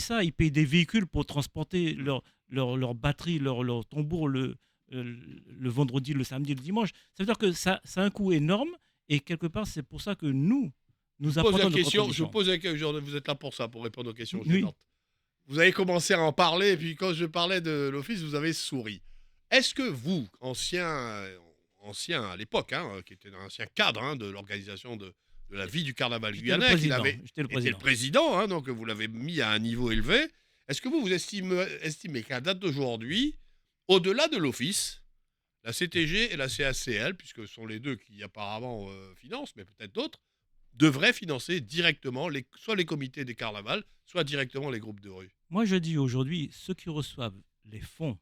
ça. Ils payent des véhicules pour transporter leur batterie, leur tambour le vendredi, le samedi, le dimanche. Ça veut dire que ça a un coût énorme. Et quelque part, c'est pour ça que nous apportons notre contribution. Je pose la question, vous êtes là pour ça, pour répondre aux questions Oui. gênantes. Vous avez commencé à en parler, et puis quand je parlais de l'office, vous avez souri. Est-ce que vous, ancien à l'époque, qui était un ancien cadre de l'organisation de la vie du carnaval guyanais, qui était le président, donc vous l'avez mis à un niveau élevé, est-ce que vous estimez qu'à date d'aujourd'hui, au-delà de l'office, la CTG et la CACL, puisque ce sont les deux qui apparemment financent, mais peut-être d'autres, devraient financer directement soit les comités des carnavals, soit directement les groupes de rue? Moi, je dis aujourd'hui, ceux qui reçoivent les fonds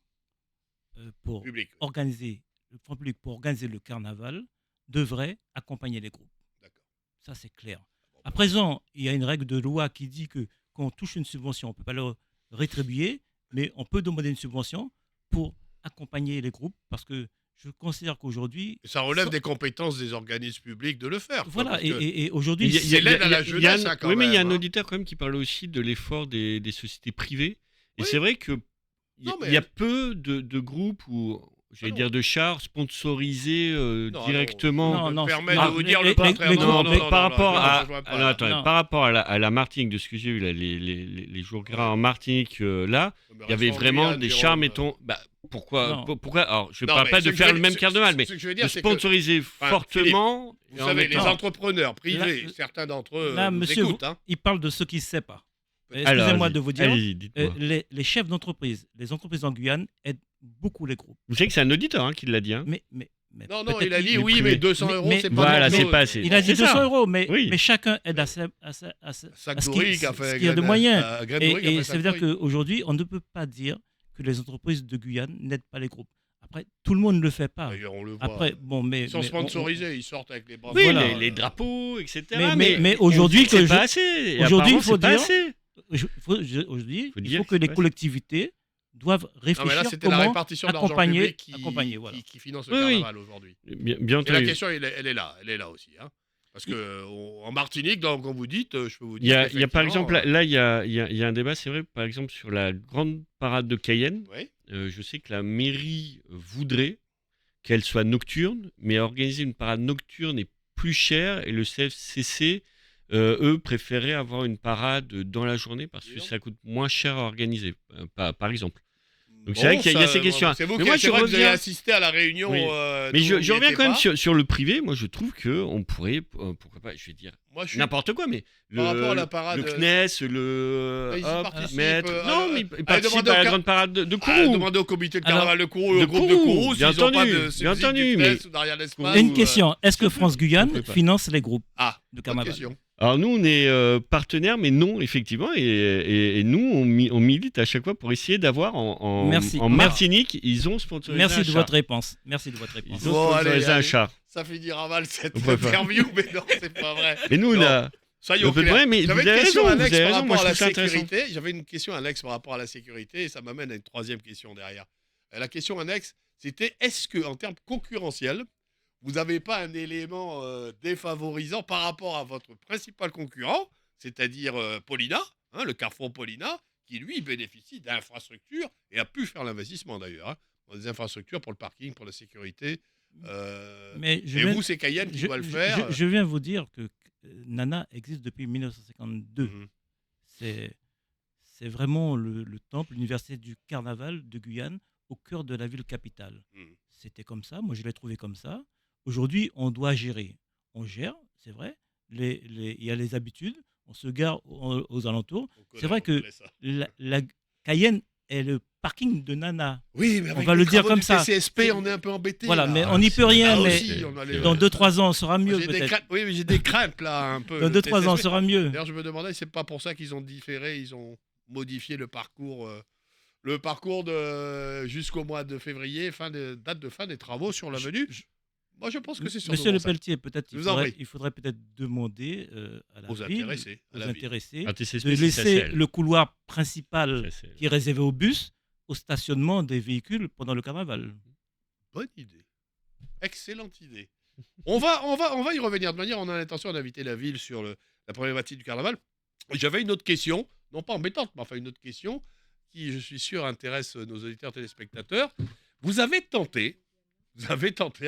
pour organiser le carnaval devraient accompagner les groupes. D'accord. Ça, c'est clair. À présent, il y a une règle de loi qui dit que quand on touche une subvention, on ne peut pas le rétribuer, mais on peut demander une subvention pour accompagner les groupes, parce que je considère qu'aujourd'hui... Ça relève des compétences des organismes publics de le faire. Voilà, et aujourd'hui... C'est l'aide à la jeunesse, quand même. Oui, mais il y a un auditeur quand même qui parle aussi de l'effort des sociétés privées. Et c'est vrai que Non, mais- il y a peu de groupes ou j'allais non. dire de chars sponsorisés Non, directement. Non, Je me non, permets non, de vous dire le les- contraire. les Non, groupes- non, les- non, par non, rapport je à, rejoins pas, alors, là. attendez, Non. par rapport à la Martinique, de ce que j'ai vu là, les jours gras en Martinique, là, Mais il y avait reste en vraiment Guyane, des Jérôme. chars, mettons. Bah, pourquoi, Non. pourquoi alors, je ne Non, parle mais pas ce de que faire je le veux- même ce- carnaval, ce- mais ce que je veux de dire, c'est que sponsoriser fortement. vous et en savez, mettant- les entrepreneurs privés, Là, certains d'entre eux là, nous monsieur, écoutent. Hein. il parle de ce qu'il ne sait pas. Alors, Excusez-moi allez-y, de vous dire, allez-y, dites-moi. les chefs d'entreprise, les entreprises en Guyane aident beaucoup les groupes. Vous savez que c'est un auditeur qui l'a dit. Hein. Mais Non, peut-être il a dit il- oui, mais- mais 200 euros, mais- c'est pas Voilà, grand-chose. c'est pas assez. il a dit C'est ça. 200 euros, mais, Oui. mais chacun aide à ce Sacdouri qui a ce fait qu'il y a de moyens. Grenouille qui a Et fait ça veut dire Sacdouri. qu'aujourd'hui, on ne peut pas dire que les entreprises de Guyane n'aident pas les groupes. Après, tout le monde ne le fait pas. D'ailleurs, on le voit. Après, bon, mais Ils sont mais sponsorisés, ils sortent avec les bras. Oui, Voilà. les drapeaux, etc. Mais aujourd'hui c'est que pas je- assez. Et aujourd'hui, apparemment, il faut c'est pas dire- assez. aujourd'hui, Faut il dire faut que que c'est les pas- collectivités doivent Non, mais là, réfléchir c'était la comment répartition de l'argent accompagner, public accompagner, voilà. qui finance le Oui, oui. carnaval aujourd'hui. Bien Et la entendu. question, elle est là aussi. Hein. Parce que en Martinique, donc, quand vous dites, je peux vous Il y dire. a, il y a par exemple, qu'effectivement, là, il y a un débat, c'est vrai, par exemple, sur la grande parade de Cayenne. ouais. Je sais que la mairie voudrait qu'elle soit nocturne, mais organiser une parade nocturne est plus cher et le CFCC, eux, préféraient avoir une parade dans la journée parce que ça coûte moins cher à organiser, par exemple. Donc c'est vrai qu'il y a ces questions. C'est vous Mais qui moi, c'est je vrai que vous avez reviens- assisté à la réunion. Oui. Mais d'où je vous reviens étiez quand même pas. sur le privé. Moi, je trouve qu'on pourrait, pourquoi pas, je vais dire Moi, je suis. n'importe quoi, mais Par rapport à la parade, le CNES, le Ils y participent, maître. Non, mais il participe demandez à au la ca- grande parade de Ah, Kourou. demandez au comité de Alors, carnaval de Kourou, de au groupe de Kourou, Kourou, bien s'ils n'ont pas entendu, de bien subside entendu, du mais- CNES ou d'Ariane Espace. Ah, Une question, est-ce que France Guyane pourquoi pas. finance les groupes Ah, de bonne carnaval? question. Alors nous, on est partenaires, mais non, effectivement, et nous, on milite à chaque fois pour essayer d'avoir en Merci. Martinique, ils ont sponsorisé Merci un de char. votre réponse. Merci de votre réponse. Ils ont Bon, sponsorisé allez, un allez. char. Ça finira mal cette On peut pas. interview, mais non, c'est pas vrai. Mais nous, on Non. a... Soyons On peut clairs. pas, mais J'avais vous une avez question raison, annexe vous avez par raison, moi, rapport à je la trouve ça intéressant. sécurité. J'avais une question annexe par rapport à la sécurité et ça m'amène à une troisième question derrière. La question annexe, c'était est-ce que en termes concurrentiels, vous n'avez pas un élément défavorisant par rapport à votre principal concurrent, c'est-à-dire Paulina, hein, le Carrefour Paulina, qui lui bénéficie d'infrastructures et a pu faire l'investissement d'ailleurs, hein, dans des infrastructures pour le parking, pour la sécurité. Mais je Et viens- vous, c'est Cayenne qui je- doit le je- faire. je viens vous dire que Nana existe depuis 1952. Mhm. C'est vraiment le temple, l'université du carnaval de Guyane, au cœur de la ville capitale. Mhm. C'était comme ça, moi je l'ai trouvé comme ça. Aujourd'hui, on doit gérer. On gère, c'est vrai. Il y a les habitudes, on se gare aux alentours. C'est vrai que la Cayenne est le parking de Nana. Oui, mais On avec va les le dire travaux comme du ça. TCSP, on est un peu embêté. Voilà, là. mais on n'y peut rien. Ah, Mais aussi, on a les- dans 2-3 ans, on sera mieux J'ai des peut-être. craintes- Oui, mais j'ai des craintes là un peu. Dans le 2-3 ans, on TCSP. sera mieux. D'ailleurs, je me demandais, c'est pas pour ça qu'ils ont différé, ils ont modifié le parcours de jusqu'au mois de février, date de fin des travaux sur l'avenue. Moi, je pense que c'est sur Monsieur Le Pelletier, peut-être Je vous en prie. il faudrait peut-être demander à la Aux ville, intéressés, à aux la ville. intéressés, Ah, TCSP, de c'est laisser CCL. le couloir principal CCL. qui est réservé aux bus au stationnement des véhicules pendant le carnaval. Bonne idée. Excellente idée. On va y revenir. De manière, on a l'intention d'inviter la ville sur la problématique du carnaval. J'avais une autre question, non pas embêtante, mais enfin une autre question qui, je suis sûr, intéresse nos auditeurs téléspectateurs. Vous avez tenté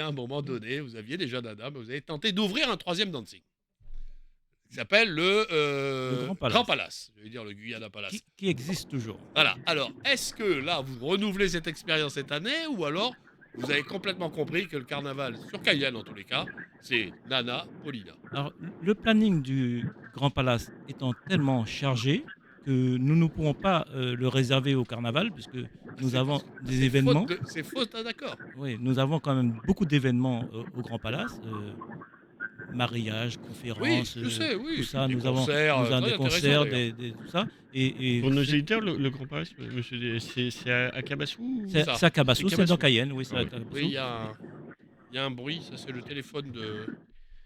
à un moment donné, vous aviez déjà Nana, mais vous avez tenté d'ouvrir un troisième dancing. Qui s'appelle le Grand Palace. Palace. Je vais dire le Guyana Palace. Qui existe toujours. Voilà. Alors, est-ce que là, vous renouvelez cette expérience cette année ou alors vous avez complètement compris que le carnaval, sur Cayenne en tous les cas, c'est Nana, Paulina. Alors, le planning du Grand Palace étant tellement chargé que nous ne pourrons pas le réserver au carnaval puisque nous avons des événements. C'est faux, d'accord. Oui, nous avons quand même beaucoup d'événements au Grand Palace. Mariage, conférences, Oui, je sais, oui. tout ça. Des Nous avons concerts, des très concerts, intéressants, tout ça. Et Pour nos éditeurs, le Grand Palace, monsieur, c'est à Cabassou ou- c'est ça. à Cabassou, C'est c'est dans Cabassou. Cayenne, oui, c'est Ah à oui. Cabassou. Oui, il y a un bruit, ça c'est le téléphone de...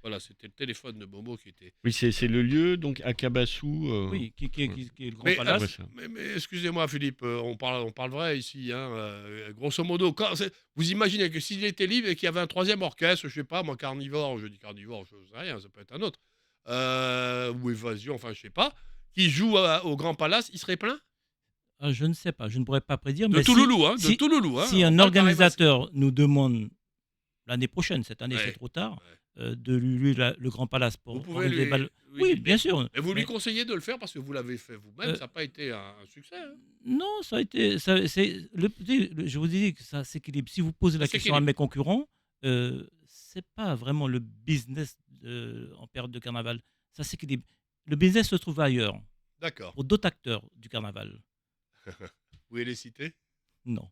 Voilà, c'était le téléphone de Momo qui était... Oui, c'est le lieu, donc à Cabassou. Oui, qui est le Grand Mais, Palace. ouais, ça. mais excusez-moi Philippe, on parle vrai ici, hein, grosso modo. Vous imaginez que s'il était libre et qu'il y avait un troisième orchestre, je sais pas, moi Carnivore, je dis Carnivore, je sais rien, ça peut être un autre, ou Évasion, enfin je sais pas, qui joue au Grand Palace, il serait plein? Je ne sais pas, je ne pourrais pas prédire. De mais Touloulou, hein, de si, Touloulou, hein. si on un parle pareil, organisateur nous demande l'année prochaine, cette année Ouais, c'est trop tard, de lui le Grand Palace vous pour pouvez organiser lui... Oui, bien sûr. Et vous lui Mais, conseillez de le faire parce que vous l'avez fait vous-même, euh, ça n'a pas été un succès. Hein. non, ça a été. Je vous dis que ça s'équilibre. Si vous posez la Ça question à s'équilibre. mes concurrents, c'est pas vraiment le business en période de carnaval. Ça s'équilibre. Le business se trouve ailleurs, D'accord. pour d'autres acteurs du carnaval. Vous pouvez les citer? Non.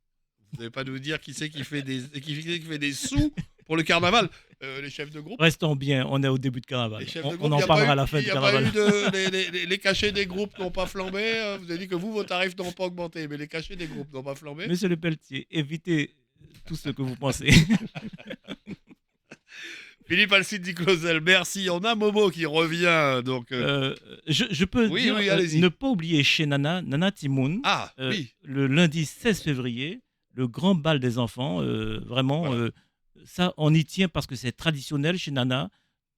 Vous n'allez pas nous dire qui c'est qui fait des sous pour le carnaval? Les chefs de groupe? Restons bien, on est au début de carnaval. Les chefs On, de on groupe, en y a parlera pas à la fin eu, du y a pas carnaval. eu de, les cachets des groupes n'ont pas flambé. Vous avez dit que vos tarifs n'ont pas augmenté, mais les cachets des groupes n'ont pas flambé. Monsieur Le Pelletier, évitez tout ce que vous pensez. Philippe Alcide Di Clausel, merci. On a Momo qui revient. Donc, Je peux Oui, dire, oui, allez-y. ne pas oublier chez Nana Timoun, Ah, oui. le lundi 16 février, le grand bal des enfants. Vraiment, Voilà. ça, on y tient parce que c'est traditionnel chez Nana.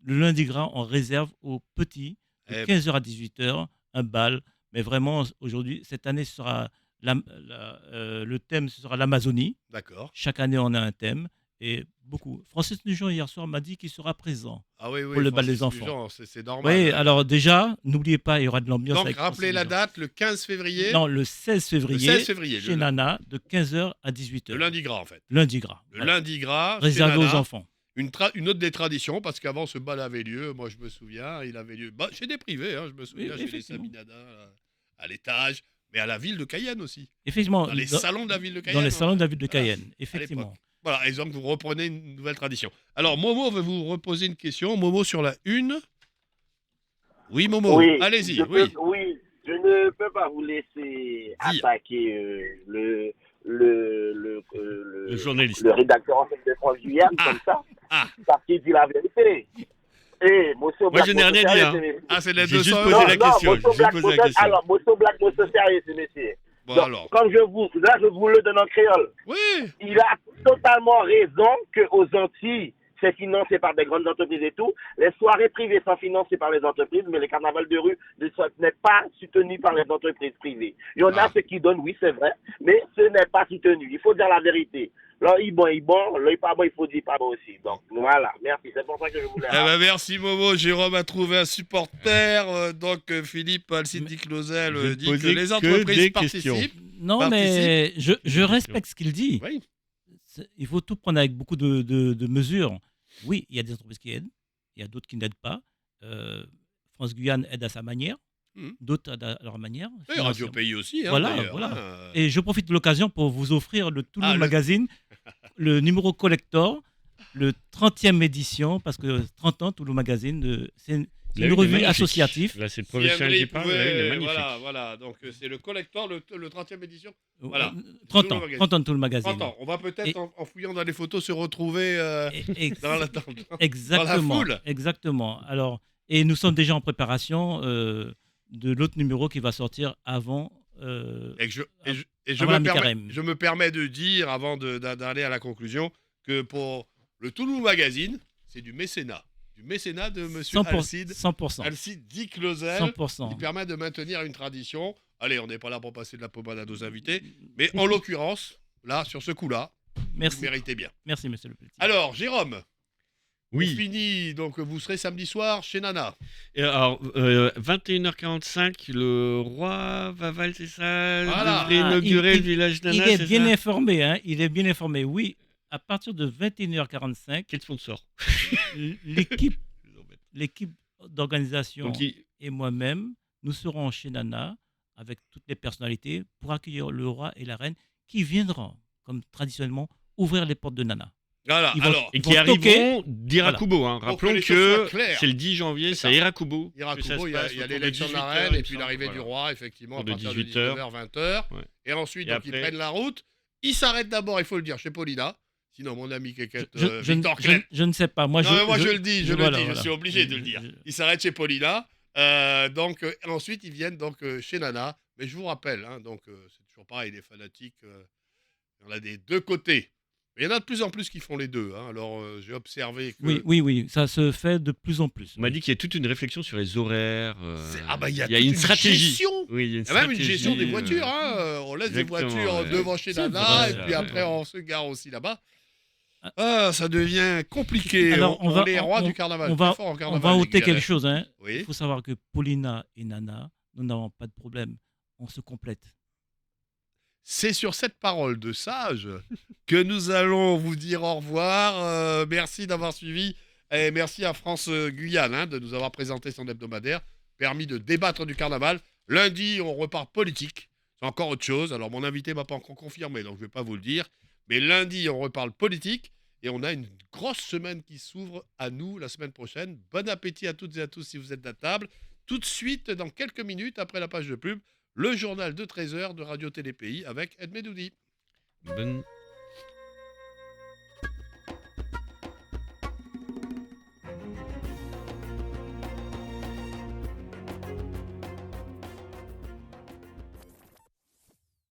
Le lundi gras, on réserve aux petits, de Eh 15h à 18h, un bal. Mais vraiment, aujourd'hui, cette année, ce sera le thème, ce sera l'Amazonie. D'accord. Chaque année, on a un thème. Et beaucoup. Francis Nugent, hier soir, m'a dit qu'il sera présent Ah oui, oui. pour le bal des Francis enfants. Nugent, c'est normal. Oui, alors déjà, n'oubliez pas, il y aura de l'ambiance. Donc, avec rappelez Francis la Nugent. date, le 15 février. Non, le 16 février, Le 16 février, chez le- Nana, de 15h à 18h. Le lundi gras, en fait. Lundi gras. Le voilà. lundi gras. chez Réservé aux Nana. enfants. Une autre des traditions, parce qu'avant ce bal avait lieu, moi je me souviens, il avait lieu chez des privés, hein, je me souviens, Oui, chez les effectivement. Saminada, à l'étage, mais à la ville de Cayenne aussi. Effectivement. Dans les salons de la ville de Cayenne. Dans les salons de la ville de Voilà, Cayenne, effectivement. l'époque. Voilà, et donc vous reprenez une nouvelle tradition. Alors Momo va vous reposer une question. Momo sur la une. Oui, Momo, Oui, allez-y. je Oui. peux- oui, je ne peux pas vous laisser attaquer Le journaliste. le rédacteur en chef de France Guyane comme ça, parce qu'il dit la vérité. Et Mosso Moi, je n'ai rien dit. Hein. Ah, c'est les J'ai juste 200 posé euros. la question. J'ai juste posé la question. Alors, Mosso Black, Mosso sérieux, ce monsieur. Bon, Donc, alors. comme je vous le donne en créole. Oui. Il a totalement raison qu'aux Antilles, c'est financé par des grandes entreprises et tout. Les soirées privées sont financées par les entreprises, mais les carnavals de rue n'est pas soutenu par les entreprises privées. Il y en a ceux qui donnent, oui, c'est vrai, mais ce n'est pas soutenu. Il faut dire la vérité. Là, il bon, là, il pas bon, il faut dire pas bon aussi. Donc, voilà, merci. C'est pour ça que je voulais... Eh ben, merci Momo. Jérôme a trouvé un supporter. Philippe Alcide Di Clausel Je ne dit que posais les que entreprises des questions. participent. Non, mais je respecte ce qu'il dit. Oui. Il faut tout prendre avec beaucoup de mesures. Oui, il y a des entreprises qui aident, il y a d'autres qui n'aident pas. France Guyane aide à sa manière, d'autres aident à leur manière. Et Radio Pays aussi, hein, Voilà, d'ailleurs, voilà. hein. Et je profite de l'occasion pour vous offrir le Toulouse le- Magazine, le numéro collector, le 30e édition, parce que 30 ans, Toulouse Magazine, c'est une Là, il est revue magnifique. associative. Là, c'est le Si professionnel Emery qui parle. Là, il est pouvait- magnifique. Voilà. Donc, c'est le collector, le 30e édition. Voilà. 30 Toulouse ans, Magazine. 30 ans de Toulouse Magazine. 30 ans. On va peut-être, Et- en fouillant dans les photos, se retrouver dans la Exactement. foule. Exactement. Alors, et nous sommes déjà en préparation de l'autre numéro qui va sortir avant. Et je avant la me mi-carême. je me permets de dire, avant d'aller à la conclusion, que pour le Toulouse Magazine, c'est du mécénat. Du mécénat de monsieur 100%. Alcide Di Clausel, 100%. qui permet de maintenir une tradition. Allez, on n'est pas là pour passer de la pommade à nos invités, mais en l'occurrence, là, sur ce coup-là, Merci. vous méritez bien. Merci, monsieur le Petit. Alors, Jérôme, Oui. on finit, donc vous serez samedi soir chez Nana. Et alors, 21h45, le roi Vaval, c'est ça Voilà. devrait inaugurer le village Nana, Il est c'est bien ça informé, hein. Il est bien informé. Oui, à partir de 21h45, Quel sponsor l'équipe d'organisation Donc, et moi-même, nous serons chez Nana avec toutes les personnalités pour accueillir le roi et la reine qui viendront, comme traditionnellement, ouvrir les portes de Nana. Voilà, Ils vont- alors, Et ils qui vont toquer. arriveront d'Irakubo. Hein. Pour que Rappelons les choses soient que claires. c'est le 10 janvier, C'est c'est ça. Irakubo. Irakubo, il y a l'élection de la 18h, reine il et puis me l'arrivée semble, du voilà. roi, effectivement, à Autour de partir de 18h. 19h, 20h. Ouais. Et ensuite, Et donc, ils après- prennent la route. Ils s'arrêtent d'abord, il faut le dire, chez Paulina. Sinon, mon ami Kékette, Je Victor Clem. ne sais pas. Moi, Non, mais moi, je le dis, voilà, je voilà. suis obligé de le dire. Ils s'arrêtent chez Paulina. Ensuite, ils viennent donc chez Nana. Mais je vous rappelle, hein, donc c'est toujours pareil, les fanatiques, il y en a des deux côtés. Il y en a de plus en plus qui font les deux. Hein. Alors, j'ai observé que... Oui, ça se fait de plus en plus. On m'a dit qu'il y a toute une réflexion sur les horaires. il y a toute une stratégie. gestion. Oui, il y a une Il y a même une stratégie, gestion des voitures. Hein. On laisse exactement, des voitures ouais. devant chez C'est Nana, vrai, et ça, puis ouais. après, on se gare aussi là-bas. Ah, ça devient compliqué. Alors, on est roi du carnaval. on très va, fort en on carnaval, va les ôter quelque Guyanais. chose. Hein. Oui. Il faut savoir que Paulina et Nana, nous n'avons pas de problème. On se complète. C'est sur cette parole de sage que nous allons vous dire au revoir. Merci d'avoir suivi et merci à France Guyane hein, de nous avoir présenté son hebdomadaire, permis de débattre du carnaval. Lundi, on repart politique. C'est encore autre chose. Alors, mon invité m'a pas encore confirmé, donc je vais pas vous le dire. Mais lundi, on reparle politique et on a une grosse semaine qui s'ouvre à nous la semaine prochaine. Bon appétit à toutes et à tous si vous êtes à table. Tout de suite, dans quelques minutes, après la page de pub, le journal de 13h de Radio Télé Pays avec Edmé Doudi. Bonne